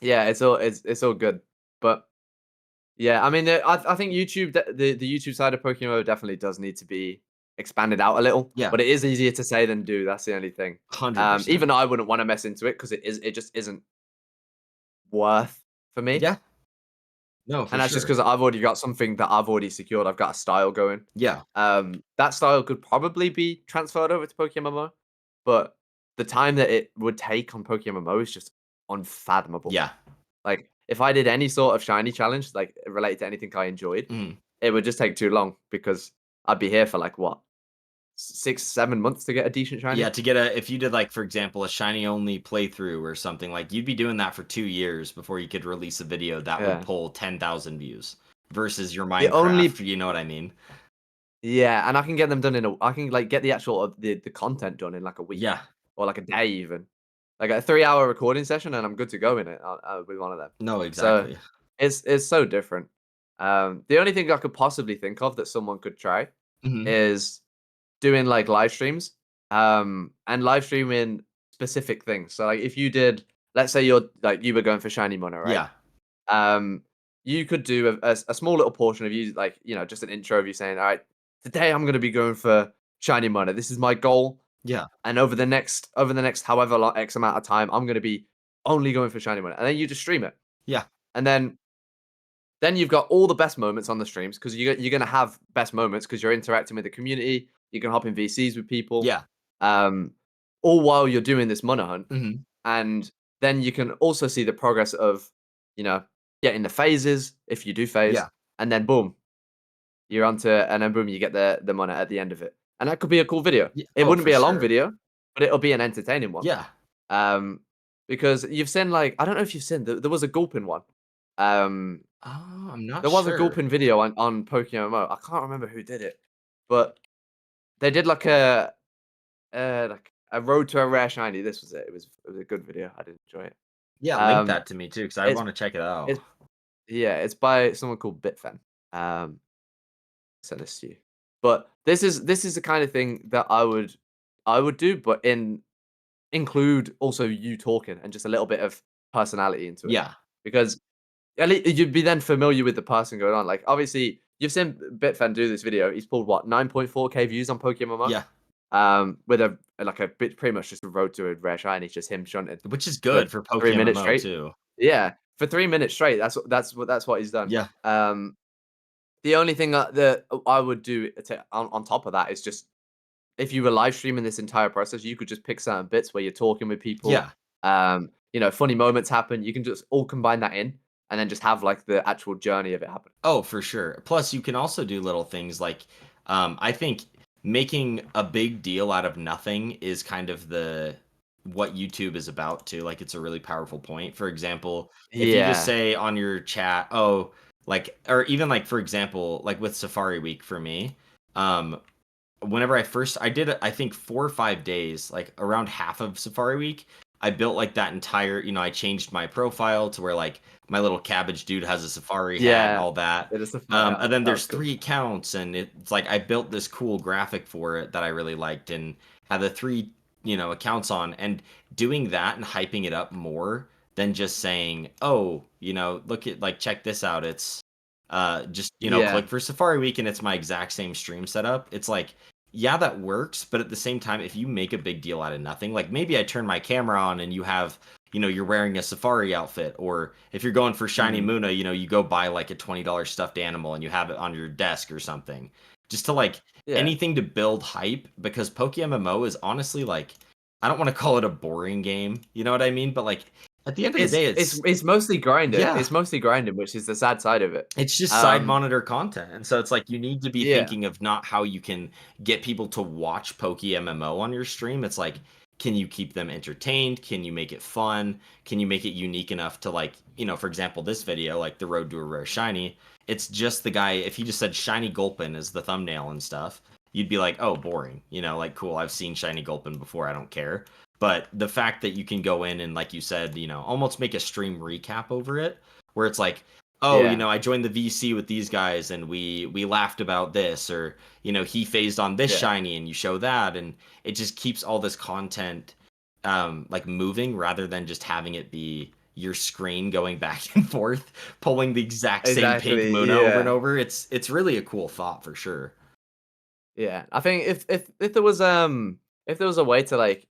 yeah, it's all good. But yeah, I mean, I think the YouTube side of Pokemon definitely does need to be expanded out a little, Yeah. but it is easier to say than do. That's the only thing. 100%. Even I wouldn't want to mess into it because it just isn't worth for me, Yeah. No, and for that's just sure. because I've already got something that I've already secured. I've got a style going. Yeah. That style could probably be transferred over to PokeMMO, but the time that it would take on PokeMMO is just unfathomable. Yeah. Like, if I did any sort of shiny challenge, like, related to anything I enjoyed, Mhm. it would just take too long because I'd be here for, like, what, 6, 7 months to get a decent Yeah, shiny? to get if you did, like, for example, a shiny only playthrough or something, like, you'd be doing that for 2 years before you could release a video that would Yeah. pull 10,000 views versus your The only Minecraft, you know what I mean? Yeah, and I can get them done I can, like, get the actual the content done in, like, a week Yeah. or, like, a day even. Like, a 3-hour recording session, and I'm good to go in it, with one of them. No, So, exactly. it's so different. The only thing I could possibly think of that someone could try Mhm. is doing, like, live streams and live streaming specific things. So like if you did, let's say you were going for shiny mono, right? Yeah. Um, you could do a small little portion of you, like, just an intro of you saying, all right, today I'm going to be going for shiny mono. This is my goal. Yeah. And over the next however long X amount of time, I'm going to be only going for shiny mono. And then you just stream it. Yeah. And then you've got all the best moments on the streams because you're going to have best moments because you're interacting with the community. You can hop in VCs with people, Yeah. um, all while you're doing this mono hunt. Mhm. And then you can also see the progress of, you know, getting the phases if you do phase, Yeah. and then boom, you're onto, and then boom, you get the mono at the end of it. And that could be a cool video. Yeah. It Oh, wouldn't for be a long sure. video, but it'll be an entertaining one. Yeah. Um, because you've seen, like, I don't know if you've seen, there was a gulping one. Um, Oh, I'm not there was a sure. gulping video on PokeMMO. I can't remember who did it, but they did like a road to a rare shiny. This was it. It was a good video. I did enjoy it. Yeah, link Um, that to me too, because I it's wanna check it out. it's yeah, it's by someone called Bitfen. Send this to you. But this is the kind of thing that I would do, but include also you talking and just a little bit of personality into it, Yeah. because at least you'd be then familiar with the person going on. Like, obviously, you've seen Bitfen do this video. He's pulled what 9.4K views on PokeMMO. Yeah. With a bit pretty much just a road to a rare shiny. It's just him shunting Which is for good for 3 minutes PokeMMO straight. too. Yeah, for 3 minutes straight. That's what he's done. Yeah. The only thing that I would do on top of that is just, if you were live streaming this entire process, you could just pick certain bits where you're talking with people. Yeah. Funny moments happen. You can just all combine that in, and then just have like the actual journey of it happen. Oh, for sure. Plus, you can also do little things like, I think making a big deal out of nothing is kind of what YouTube is about too. Like, it's a really powerful point. For example, if you just Yeah, say on your chat, oh, like, or even like, for example, like with Safari Week for me, um, whenever I did it, I think 4 or 5 days, like around half of Safari Week, I built like that entire, I changed my profile to where like my little cabbage dude has a safari hat and yeah. all that. It is the fire. And then That there's was cool. 3 accounts, and it's like I built this cool graphic for it that I really liked, and had the three, accounts on, and doing that and hyping it up more than just saying, oh, look at, like, check this out. It's just, Yeah. click for Safari Week and it's my exact same stream setup. It's like, yeah, that works, but at the same time, if you make a big deal out of nothing, like maybe I turn my camera on and you have, you're wearing a safari outfit, or if you're going for shiny Mm. Muna, you go buy like a $20 stuffed animal and you have it on your desk or something. Just to like Yeah. anything to build hype, because PokeMMO is honestly like, I don't want to call it a boring game, you know what I mean? But like at the end of the It's day, it's it's it's mostly grinding. yeah, It's mostly grinding, which is the sad side of it. it's just side Um, monitor content. And so it's like you need to be yeah. thinking of not how you can get people to watch PokeMMO on your stream. It's like, can you keep them entertained? Can you make it fun? Can you make it unique enough to, like, for example, this video, like the road to a rare shiny, it's just the guy, if he just said shiny Gulpin as the thumbnail and stuff, you'd be like, oh, boring. Like, cool, I've seen shiny Gulpin before, I don't care. But the fact that you can go in and, like you said, almost make a stream recap over it, where it's like, oh, Yeah. I joined the VC with these guys and we laughed about this, or he phased on this Yeah. shiny, and you show that, and it just keeps all this content like moving, rather than just having it be your screen going back and forth pulling the exact same pink Exactly. Muna over and Yeah. over. It's really a cool thought for sure. Yeah. I think if there was a way to, like,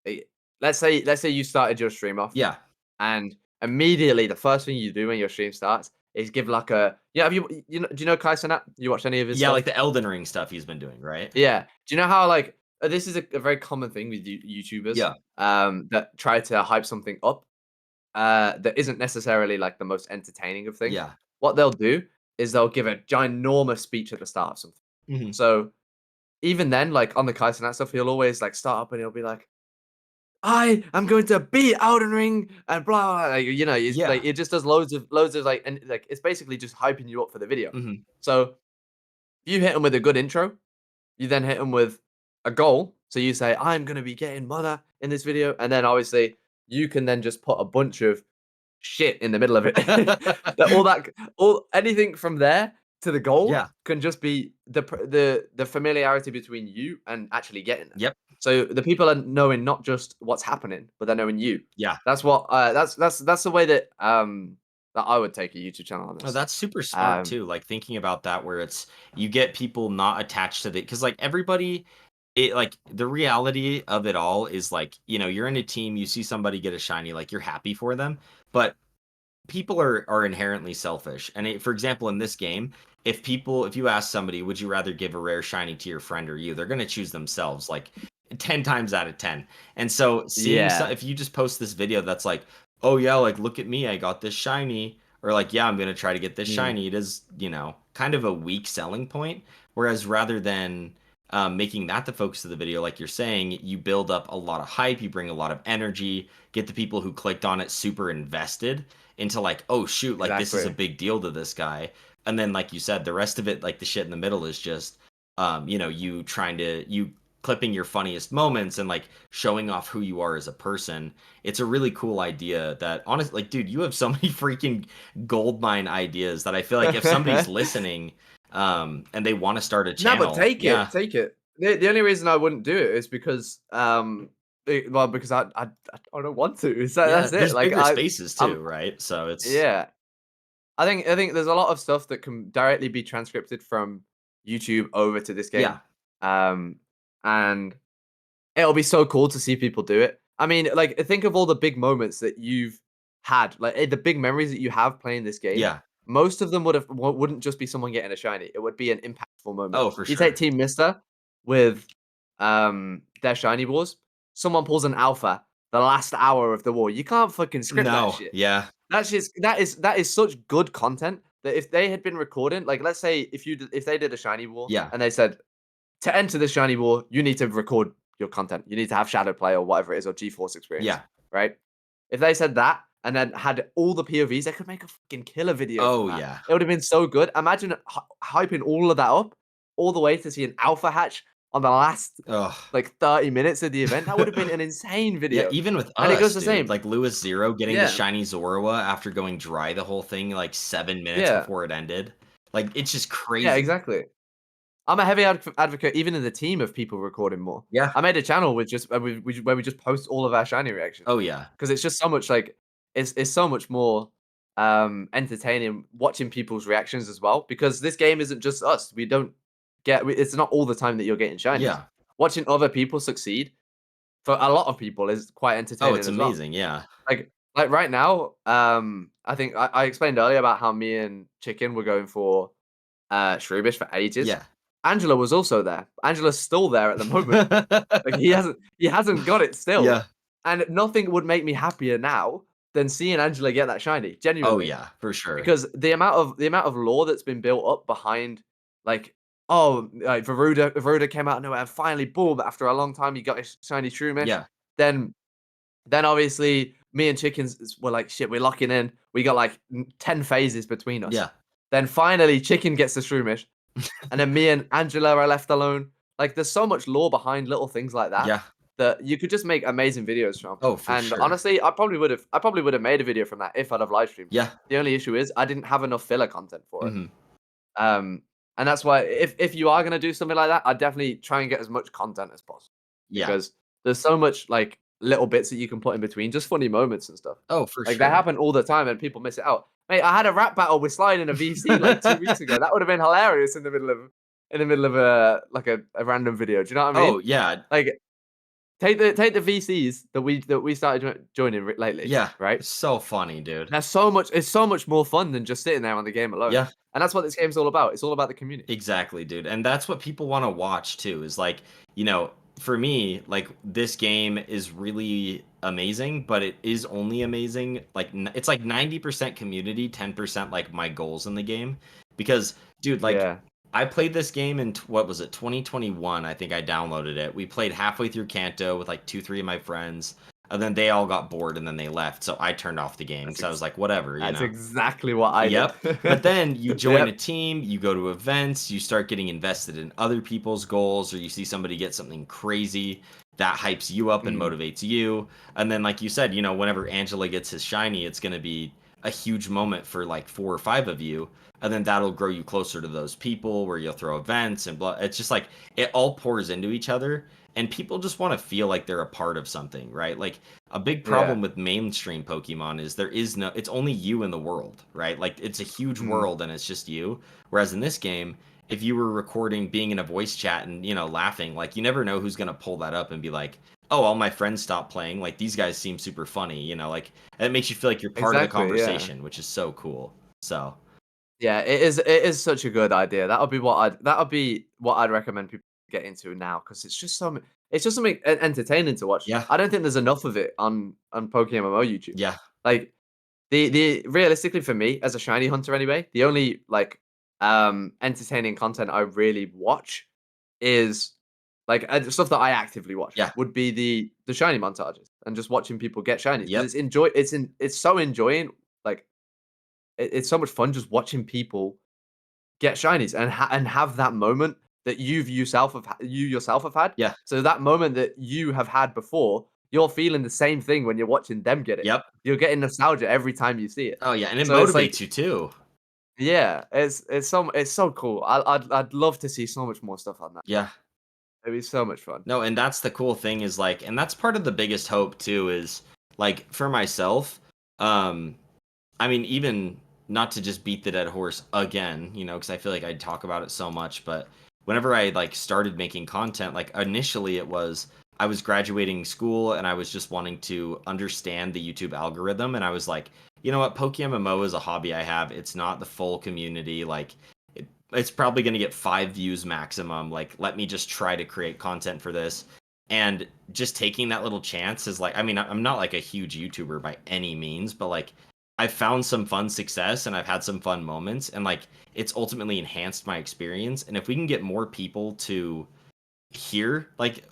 eh, let's say you started your stream off, Yeah. and immediately the first thing you do when your stream starts is give like a, yeah, have do you know Kai Cenat? You watched any of his Yeah, like stuff? the Elden Ring stuff he's been doing, right? Yeah. Do you know how, like, this is a very common thing with YouTubers, Yeah. that try to hype something up, that isn't necessarily like the most entertaining of things. Yeah. What they'll do is they'll give a ginormous speech at the start of something. Hmm. So even then, like on the Kai Cenat stuff, he'll always like start up and he'll be like, I am going to beat Elden Ring and blah, blah, blah. Like, it's Yeah. like it just does loads of like, and like it's basically just hyping you up for the video. Hmm. So if you hit him with a good intro, you then hit him with a goal. So you say, I'm gonna be getting mother in this video, and then obviously you can then just put a bunch of shit in the middle of it. All anything from there to the goal Yeah. can just be the familiarity between you and actually getting there. Yep. So the people are knowing not just what's happening, but they're knowing you. Yeah. That's what that's the way that that I would take a YouTube channel on Oh, this. that's super smart Um, too. Like thinking about that, where it's you get people not attached to the because like everybody, it like the reality of it all is like you're in a team, you see somebody get a shiny, like you're happy for them, but people are inherently selfish. And for example, in this game, if you ask somebody, would you rather give a rare shiny to your friend or you, they're going to choose themselves like 10 times out of 10. And so yeah. if you just post this video that's like, oh yeah, like look at me, I got this shiny, or like, yeah, I'm going to try to get this Mm, shiny, it is, kind of a weak selling point. Whereas rather than making that the focus of the video, like you're saying, you build up a lot of hype, you bring a lot of energy, get the people who clicked on it super invested into like, oh shoot, like this is a exactly. big deal to this guy. And then like you said, the rest of it, like the shit in the middle is just you clipping your funniest moments and like showing off who you are as a person. It's a really cool idea that honestly, like, dude, you have so many freaking gold mine ideas that I feel like if somebody's listening, and they want to start a No, but channel, take it, yeah, take it. The only reason I wouldn't do it is because well, because I don't want to. So yeah, that's it. there's Like bigger spaces I'm too, right? So it's yeah. I think there's a lot of stuff that can directly be transcripted from YouTube over to this game. yeah, Um, and it'll be so cool to see people do it. I mean, like, think of all the big moments that you've had, like the big memories that you have playing this game. yeah. Most of them wouldn't just be someone getting a shiny. It would be an impactful moment. Oh, for You take sure. Team Mister with their shiny wars. Someone pulls an alpha the last hour of the war. You can't fucking script that No, shit. yeah, That is such good content that if they had been recording, like let's say if they did a shiny war yeah, and they said to enter the shiny war, you need to record your content. You need to have shadow play or whatever it is or GeForce experience, yeah. right? If they said that and then had all the POVs, they could make a fucking killer video from Oh, that. yeah. It would have been so good. Imagine hyping all of that up all the way to see an alpha hatch on the last Ugh. like 30 minutes of the event. That would have been an insane Yeah, video. even with And it goes us, the dude, same. like Lewis Zero getting the Yeah. shiny Zorua after going dry the whole thing like 7 minutes Yeah. before it ended. Like, it's just Yeah, crazy. exactly. I'm a heavy advocate, even in the team, of people recording more. Yeah. I made a channel with just where we just post all of our shiny reactions Oh, yeah. because it's just so much like it's so much more entertaining watching people's reactions as well. Because this game isn't just us. We don't it's not all the time that you're getting shinies. Yeah. Watching other people succeed for a lot of people is quite Oh, entertaining it's as well. amazing, yeah. Like right now, I think I explained earlier about how me and Chicken were going for Shroobish for ages. Yeah. Angela was also there. Angela's still there at the moment. Like he hasn't got it still. Yeah. And nothing would make me happier now than seeing Angela get that shiny, Oh, genuinely. yeah, for sure. Because the amount of lore that's been built up behind like, oh, like Veruda came out of nowhere and finally boom, after a long time he got his shiny Shroomish. Yeah. Then obviously me and Chickens were like, shit, we're locking in. We got like 10 phases between us. Yeah. Then finally Chicken gets the Shroomish. And then me and Angela are left alone. Like, there's so much lore behind little things like that Yeah. that you could just make amazing videos from. Oh, for And sure. honestly, I probably would have made a video from that if I'd have live streamed it. Yeah. The only issue is I didn't have enough filler content for it. Mhm. And that's why if you are gonna do something like that, I'd definitely try and get as much content as possible Yeah. because there's so much like little bits that you can put in between, just funny moments and stuff. Oh, for Like they sure. happen all the time and people miss it out. Mate, I had a rap battle with Slide in a VC like 2 weeks ago. That would have been hilarious in the middle of a random video. Do you know what I Oh, mean? yeah. Like take the VCs that we started joining lately, Yeah. right? It's so funny, dude. It's so much more fun than just sitting there on the game alone. Yeah. And that's what this game's all about. It's all about the community. Exactly, dude. And that's what people want to watch too. Is like, for me, like this game is really amazing, but it is only amazing like it's like 90% community, 10% like my goals in the game. Because, dude, like Yeah. I played this game in what was it, 2021? I think I downloaded it. We played halfway through Kanto with like 2, 3 of my friends, and then they all got bored and then they left. So I turned off the game That's because I was like, whatever, that's exactly what I did. Yep. But then you join a Yep. team, you go to events, you start getting invested in other people's goals, or you see somebody get something crazy that hypes you up and Mm. motivates you. And then, like you said, whenever Angela gets his shiny, it's going to be a huge moment for like 4 or 5 of you, and then that'll grow you closer to those people where you'll throw events and blah. It's just like it all pours into each other, and people just want to feel like they're a part of something, right? Like a big Yeah. problem with mainstream Pokemon is there is no, it's only you in the world, right? Like it's a huge Mm. world and it's just you. Whereas in this game, if you were recording being in a voice chat and, you know, laughing, like you never know who's going to pull that up and be like, oh, all my friends stopped playing. Like these guys seem super funny, you know, like it makes you feel like you're part of the Exactly, yeah. conversation, which is so cool. So, Yeah, it is such a good idea. That would be what I'd recommend people get into now because it's just something entertaining to watch. yeah, I don't think there's enough of it on PokeMMO YouTube. yeah, Like the realistically for me as a shiny hunter anyway, the only like entertaining content I really watch is like stuff that I actively watch yeah, would be the shiny montages and just watching people get shinies because yep, it's so enjoying like it's so much fun just watching people get shinies and have that moment that you yourself have had. yeah, So that moment that you have had before, you're feeling the same thing when you're watching them get it. yep. You're getting nostalgia every time you see it. Oh, yeah. And it So it's like, motivates you too. yeah, it's so cool. I'd love to see so much more stuff on that. Yeah. It'd be so much fun. No, and that's the cool thing is like, and that's part of the biggest hope too is like for myself, um, I mean, even not to just beat the dead horse again, you know, because I feel like I talk about it so much, but whenever I like started making content, like initially it was I was graduating school and I was just wanting to understand the YouTube algorithm, and I was like, you know what, PokeMMO is a hobby I have. It's not the full community. Like, it's probably going to get 5 views maximum. Like, let me just try to create content for this. And just taking that little chance is like, I mean, I'm not like a huge YouTuber by any means, but like I've found some fun success and I've had some fun moments, and like it's ultimately enhanced my experience. And if we can get more people to hear like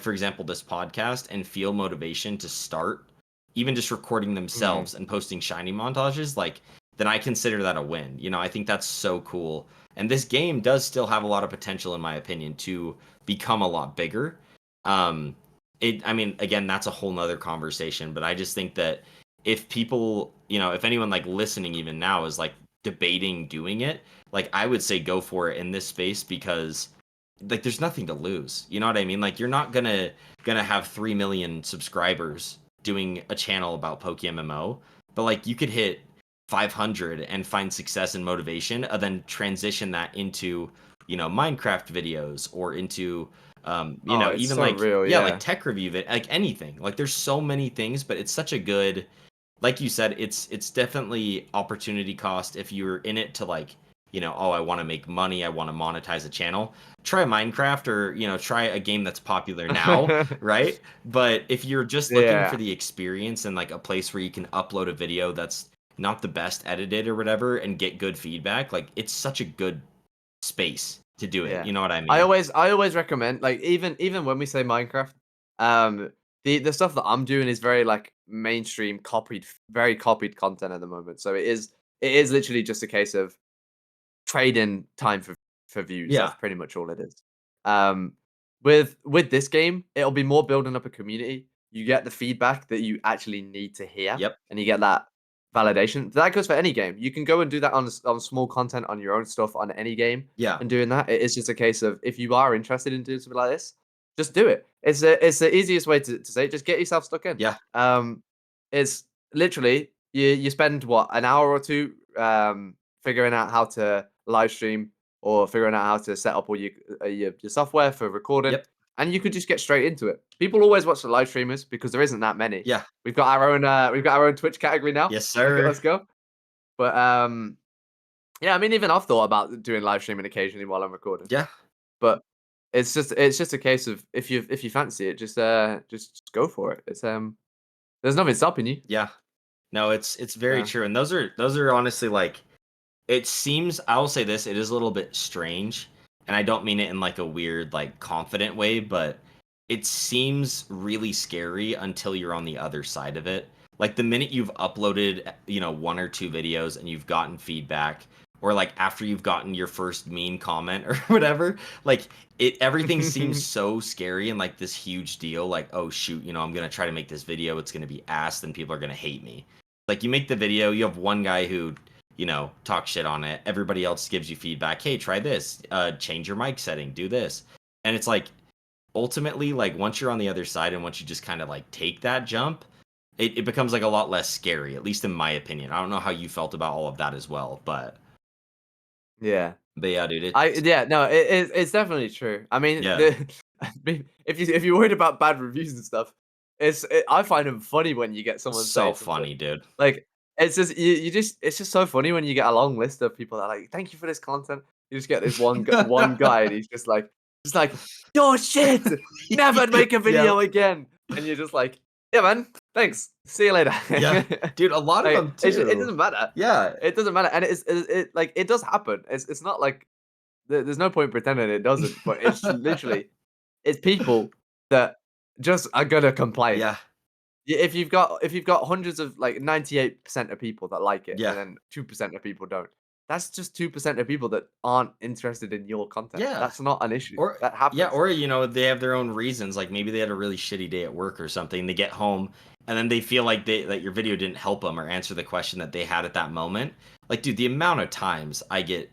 for example this podcast and feel motivation to start even just recording Mhm. themselves and posting shiny montages, like then I consider that a win. You know, I think that's so cool. And this game does still have a lot of potential in my opinion to become a lot bigger. um I mean, again, that's a whole nother conversation, but I just think that if people, you know, if anyone like listening even now is like debating doing it, like I would say go for it in this space because like there's nothing to lose. You know what I mean? Like you're not gonna have 3 million subscribers doing a channel about PokeMMO, but like you could hit 500 and find success and motivation, and then transition that into, you know, Minecraft videos or into you Oh, know, it's even so like real, yeah, like yeah. tech like anything. Like there's so many things, but it's such a good, like you said, it's definitely opportunity cost if you're in it to like, you know, oh, I want to make money, I want to monetize a channel. Try Minecraft, or, you know, try a game that's popular now, right? But if you're just looking for Yeah, the experience and like a place where you can upload a video that's not the best edited or whatever and get good feedback, like it's such a good space to do it. yeah. You know what I I mean? always I always recommend like even when we say Minecraft, the stuff that I'm doing is very like mainstream very copied content at the moment. So it is literally just a case of trading time for views. That's Yeah. pretty much all it is. Um, with this game, it'll be more building up a community. You get the feedback that you actually need to hear, Yep. and you get that validation. That goes for any game. You can go and do that on small content on your own stuff on any game, Yeah. and doing that. It is just a case of if you are interested in doing something like this, just do it. It's the easiest way to say it. Just get yourself stuck in. Yeah. It's literally you spend what an hour or two figuring out how to live stream or figuring out how to set up all your software for recording, Yep. and you could just get straight into it. People always watch the live streamers because there isn't that many. Yeah. We've got our own Twitch category now. Yes, Look at sir. us go. But yeah, I mean, even I've thought about doing live streaming occasionally while I'm recording. Yeah. But it's just a case of if you fancy it, just go for it. There's nothing stopping you. Yeah. No, it's very Yeah. true. And those are honestly like, it seems, I will say this, it is a little bit strange, and I don't mean it in like a weird, like confident way, but it seems really scary until you're on the other side of it. Like the minute you've uploaded, you know, 1 or 2 videos and you've gotten feedback, or like after you've gotten your first mean comment or whatever, like everything seems so scary and like this huge deal. Like, oh shoot, you know, I'm gonna try to make this video, it's gonna be ass, then people are gonna hate me. Like you make the video, you have one guy who, talks shit on it. Everybody else gives you feedback. Hey, try this. Change your mic setting. Do this. And it's like ultimately, like once you're on the other side and once you just kind of like take that jump, it becomes like a lot less scary, at least in my opinion. I don't know how you felt about all of that as well, Yeah. but yeah, dude, Yeah, no, it's definitely true. I mean, yeah, I mean, if you're worried about bad reviews and stuff, I find them funny when you get someone so saying something. funny, dude. Like, it's just you just it's just so funny when you get a long list of people that are like, "Thank you for this content." You just get this one guy, and he's just like, "You're shit! Never make a Yeah, video again." And you're just like, "Yeah, man, thanks. See you later." yeah, dude, a lot of Like, them it too. doesn't matter. Yeah, It doesn't matter, and like, it does happen. It's not like there's no point pretending it doesn't, but it's literally it's people that just are gonna complain. yeah, If you've got hundreds of like 98% of people that like it, yeah, and then 2% of people don't, that's just 2% of people that aren't interested in your content. yeah. That's not an issue. Or That yeah, happens. or they have their own reasons. Like maybe they had a really shitty day at work or something. They get home and then they feel like that your video didn't help them or answer the question that they had at that moment. Like, dude, the amount of times I get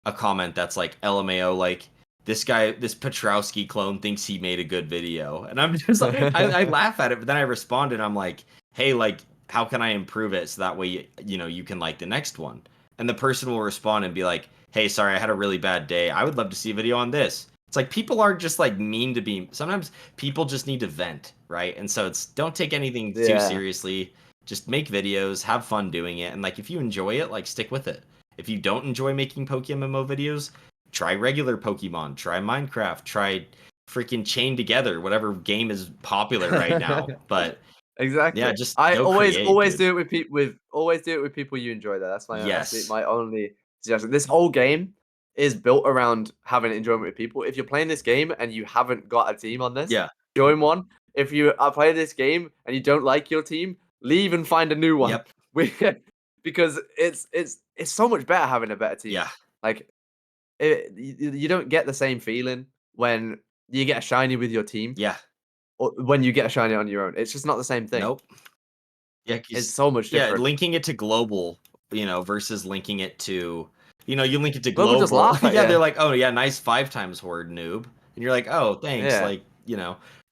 a comment that's like LMAO, like this guy, this Petrowski clone thinks he made a good video, and I'm just like, I laugh at it, but then I respond and I'm like, hey, like, how can I improve it so that way you can like the next one, and the person will respond and be like, hey, sorry, I had a really bad day. I would love to see a video on this. It's like people aren't just like mean to be. Sometimes people just need to vent, right? And so it's don't take anything too Yeah. seriously. Just make videos, have fun doing it, and like if you enjoy it, like stick with it. If you don't enjoy making PokeMMO videos, try regular Pokemon, try Minecraft, try freaking Chain Together, whatever game is popular right now. But yeah, Exactly. just I go always create, always dude. do it with always do it with people you enjoy though. That's Yes. my only suggestion. This whole game is built around having enjoyment with people. If you're playing this game and you haven't got a team on this, Yeah. join one. If you are playing this game and you don't like your team, leave and find a new one. Yep. We, because it's so much better having a better team. Yeah. Like you don't get the same feeling when you get a shiny with your team Yeah. or when you get a shiny on your own. It's just not the same thing. Nope. Yeah, It's 'cause so much yeah, different. linking it to global, versus linking it to you link it to Global just global. laugh at Yeah, they're you. like, "Oh, yeah, nice 5 times horde, noob." And you're like, "Oh, thanks." Yeah. Like,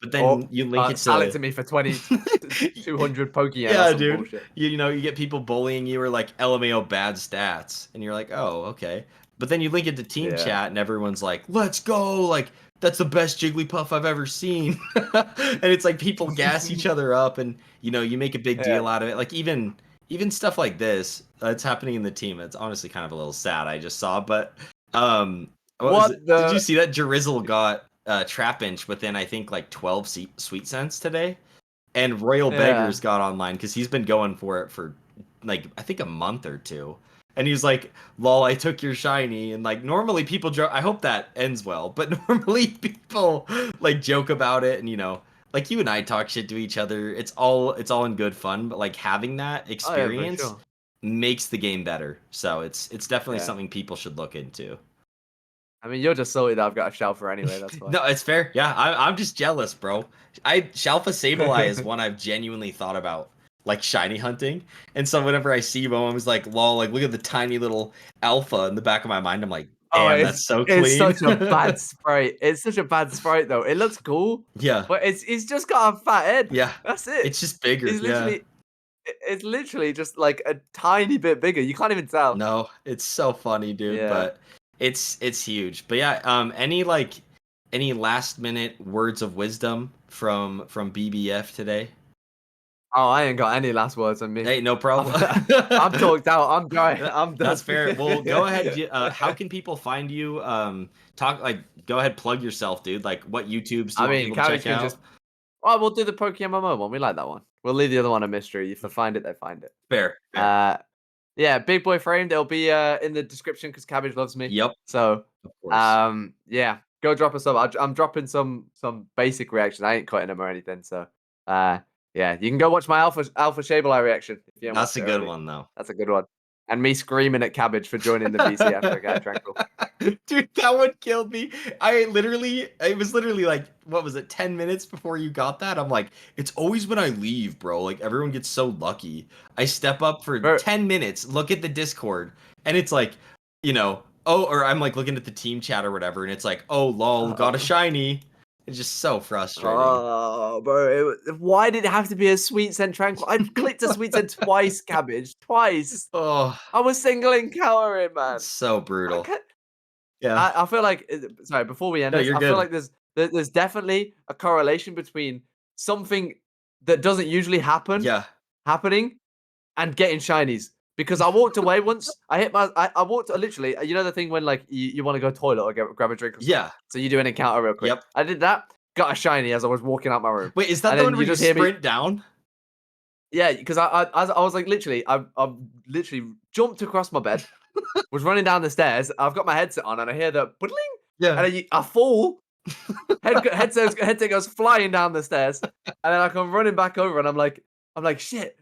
but Or, then you link it sell it to to me for 200 Pokeyen or Yeah, some dude. bullshit. You get people bullying you or like LMAO bad stats, and you're like, "Oh, okay." But then you link it to team Yeah. chat and everyone's like, "Let's go." Like, "That's the best Jigglypuff I've ever seen." And it's like people gas each other up and you make a big Yeah. deal out of it. Like even stuff like this, it's happening in the team. It's honestly kind of a little sad I just saw, but what was it? What Did you the see that Jarizzle got Trap Inch within I think like 12 sweet cents today? And Royal Yeah. Beggars got online because he's been going for it for like I think a month or two. And he's like, "Lol, I took your shiny." And like normally people joke. I hope that ends well, but normally people like joke about it, and like you and I talk shit to each other. It's all in good fun, but like having that Oh, yeah, for experience sure. makes the game better. So it's definitely Yeah. something people should look into. I mean, you're just salty that I've got a Shelfer anyway, that's why. No, it's fair. Yeah, I'm just jealous, bro. Shalfa Sableye is one I've genuinely thought about, like shiny hunting. And so whenever I see him, I'm always like, lol, like look at the tiny little alpha in the back of my mind. I'm like, Oh, damn, that's so it's clean. such a bad sprite. It's such a bad sprite, though. It looks cool, Yeah, but it's just got a fat head. yeah. That's it. It's just bigger. It's Yeah. literally it's literally just, like, a tiny bit bigger. You can't even tell. No, it's so funny, dude. Yeah. But it's huge. But yeah, any last minute words of wisdom from BBF today? Oh, I ain't got any last words on me. Hey, no I'm problem. I'm talked out. I'm dry. That I'm done. that's fair. Well, go ahead. How can people find you? Go ahead, plug yourself, dude. Like, what YouTubes do you I want mean, people to Cabbage check can just out? oh, we'll do the PokeMMO one. We like that one. We'll leave the other one a mystery. If they find it, they find it. Fair, fair. Uh, yeah, Big Boy Framed. It'll be in the description because Cabbage loves me. Yep, So, of course. yeah, go drop us some. I'm dropping some basic reactions. I ain't cutting them or anything. So, yeah, you can go watch my Alpha Sableye reaction if you haven't That's watched a it good already. one, though. That's a good one. and me screaming at Cabbage for joining the VC after I got Tranquil. Dude, that one killed me. It was literally like, what was it, 10 minutes before you got that? I'm like, it's always when I leave, bro. Like, everyone gets so lucky. I step up for Bro. 10 minutes, look at the Discord, and it's like, or I'm like looking at the team chat or whatever, and it's like, oh, lol, got a shiny. It's just so frustrating. Oh, bro. Why did it have to be a sweet scent Tranquil? I clicked a sweet scent twice, Cabbage. Twice. Oh, I was single encountering, man. it's so brutal. I, Yeah. I feel like, sorry, before we end No, this, you're I feel good. like there's definitely a correlation between something that doesn't usually happen Yeah. happening and getting shinies. Because I walked away once. I walked literally. You know the thing when like you want to go toilet or grab a drink or something. Yeah. So you do an encounter real quick. Yep. I did that. Got a shiny as I was walking out my room. Wait, is that And the then one where you you just hear me. sprint down? Yeah, because I was like literally, I literally jumped across my bed, was running down the stairs. I've got my headset on, and I hear the bling, Yeah. and I fall. Headset goes flying down the stairs, and then I come running back over, and I'm like, shit.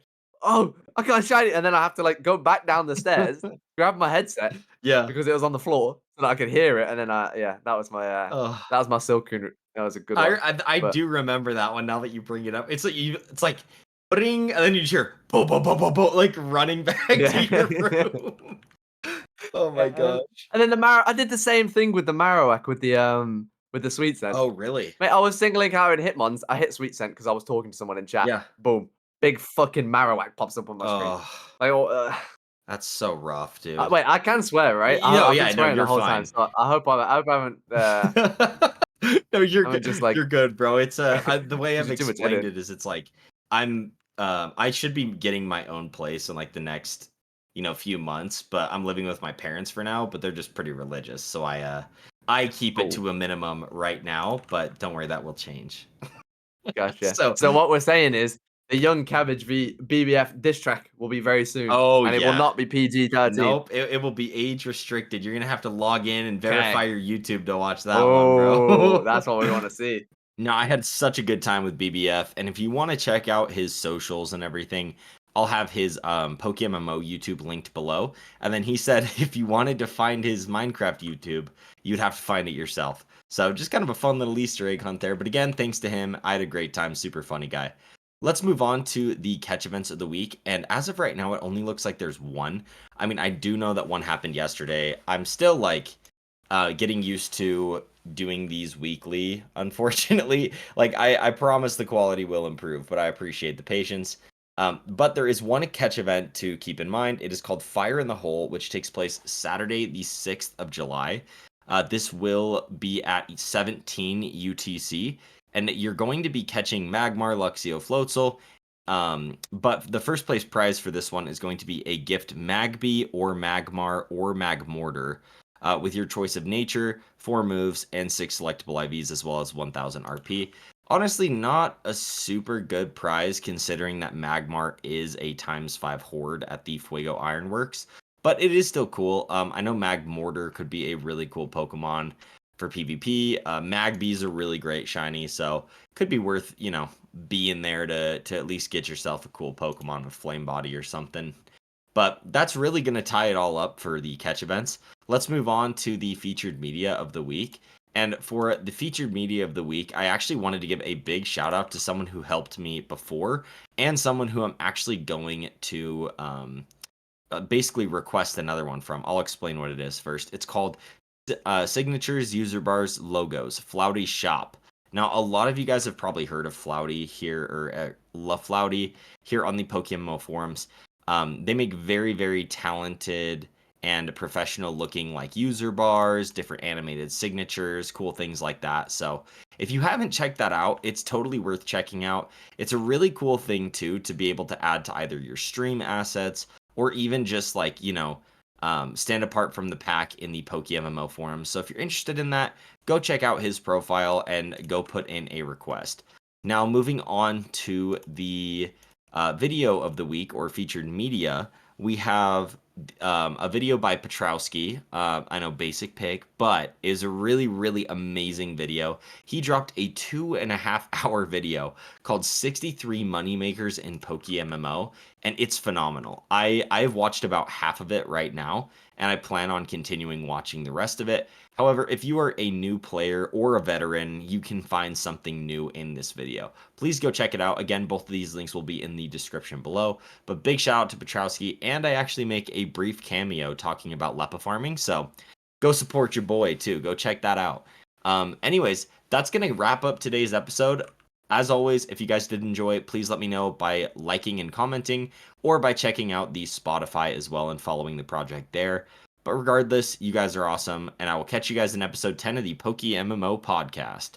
Oh, I can't shine it, and then I have to like go back down the stairs, grab my headset Yeah. because it was on the floor, so that I could hear it, and then that was my Oh. that was my Silcoon. That was a good one. I But do remember that one now that you bring it up. It's like ring, and then you just hear bo bo bo bo bo, like running back to your room. Oh my gosh. And then the Marrow, I did the same thing with the Marowak with the Sweet Scent. Oh really? Mate, I was single encountering Hitmons. I hit Sweet Scent because I was talking to someone in chat. Yeah. Boom. Big fucking Marowak pops up on my screen. Oh, Like, that's so rough, dude. wait, I can swear, right? I've been swearing the whole time, so I hope I haven't. No, you're I'm good. just like You're good, bro. It's the way I've too much explained editing. it is it's like I should be getting my own place in like the next few months, but I'm living with my parents for now, but they're just pretty religious, so I keep it to a minimum right now, but don't worry, that will change. Gotcha. So So what we're saying is the YoungCabbage v BBF diss track will be very soon. Oh And it will yeah. not be PG-13. Nope, it will be age restricted. You're gonna have to log in and verify Okay. your YouTube to watch that one, Oh, bro. that's what we want to see. No, I had such a good time with BBF, and if you want to check out his socials and everything, I'll have his PokeMMO YouTube linked below. And then he said if you wanted to find his Minecraft YouTube, you'd have to find it yourself. So just kind of a fun little Easter egg hunt there. But again, thanks to him, I had a great time. Super funny guy. Let's move on to the catch events of the week. And as of right now, it only looks like there's one. I mean, I do know that one happened yesterday. I'm still like getting used to doing these weekly, unfortunately. Like I promise the quality will improve, but I appreciate the patience. But there is one catch event to keep in mind. It is called Fire in the Hole, which takes place Saturday, the 6th of July. This will be at 17 UTC, and you're going to be catching Magmar, Luxio, Floatzel. But the first place prize for this one is going to be a gift Magby or Magmar or Magmortar. With your choice of nature, 4 moves, and 6 selectable IVs, as well as 1000 RP. Honestly, not a super good prize considering that Magmar is a ×5 horde at the Fuego Ironworks, but it is still cool. I know Magmortar could be a really cool Pokemon for PvP. Magby's a really great shiny, so could be worth, being there to at least get yourself a cool Pokemon with Flame Body or something. But that's really going to tie it all up for the catch events. Let's move on to the featured media of the week. And for the featured media of the week, I actually wanted to give a big shout out to someone who helped me before and someone who I'm actually going to basically request another one from. I'll explain what it is first. It's called Signatures, Userbars, Logos, Floudy Shop. Now, a lot of you guys have probably heard of Floudy here, or La Floudy here on the PokeMMO forums. They make very, very talented and professional looking like Userbars, different animated signatures, cool things like that. So if you haven't checked that out, it's totally worth checking out. It's a really cool thing too to be able to add to either your stream assets or even just like, stand apart from the pack in the PokeMMO forums. So if you're interested in that, go check out his profile and go put in a request. Now moving on to the video of the week or featured media, we have a video by Petrowski. I know basic pick, but is a really, really amazing video. He dropped a 2.5 hour video called 63 Moneymakers in PokeMMO, and it's phenomenal. I've watched about half of it right now, and I plan on continuing watching the rest of it. However, if you are a new player or a veteran, you can find something new in this video. Please go check it out. Again, both of these links will be in the description below. But big shout out to Petrowski, and I actually make a brief cameo talking about Lepa farming, so go support your boy too. Go check that out. Anyways, that's going to wrap up today's episode. As always, if you guys did enjoy it, please let me know by liking and commenting, or by checking out the Spotify as well and following the project there. But regardless, you guys are awesome, and I will catch you guys in episode 10 of the PokeMMO podcast.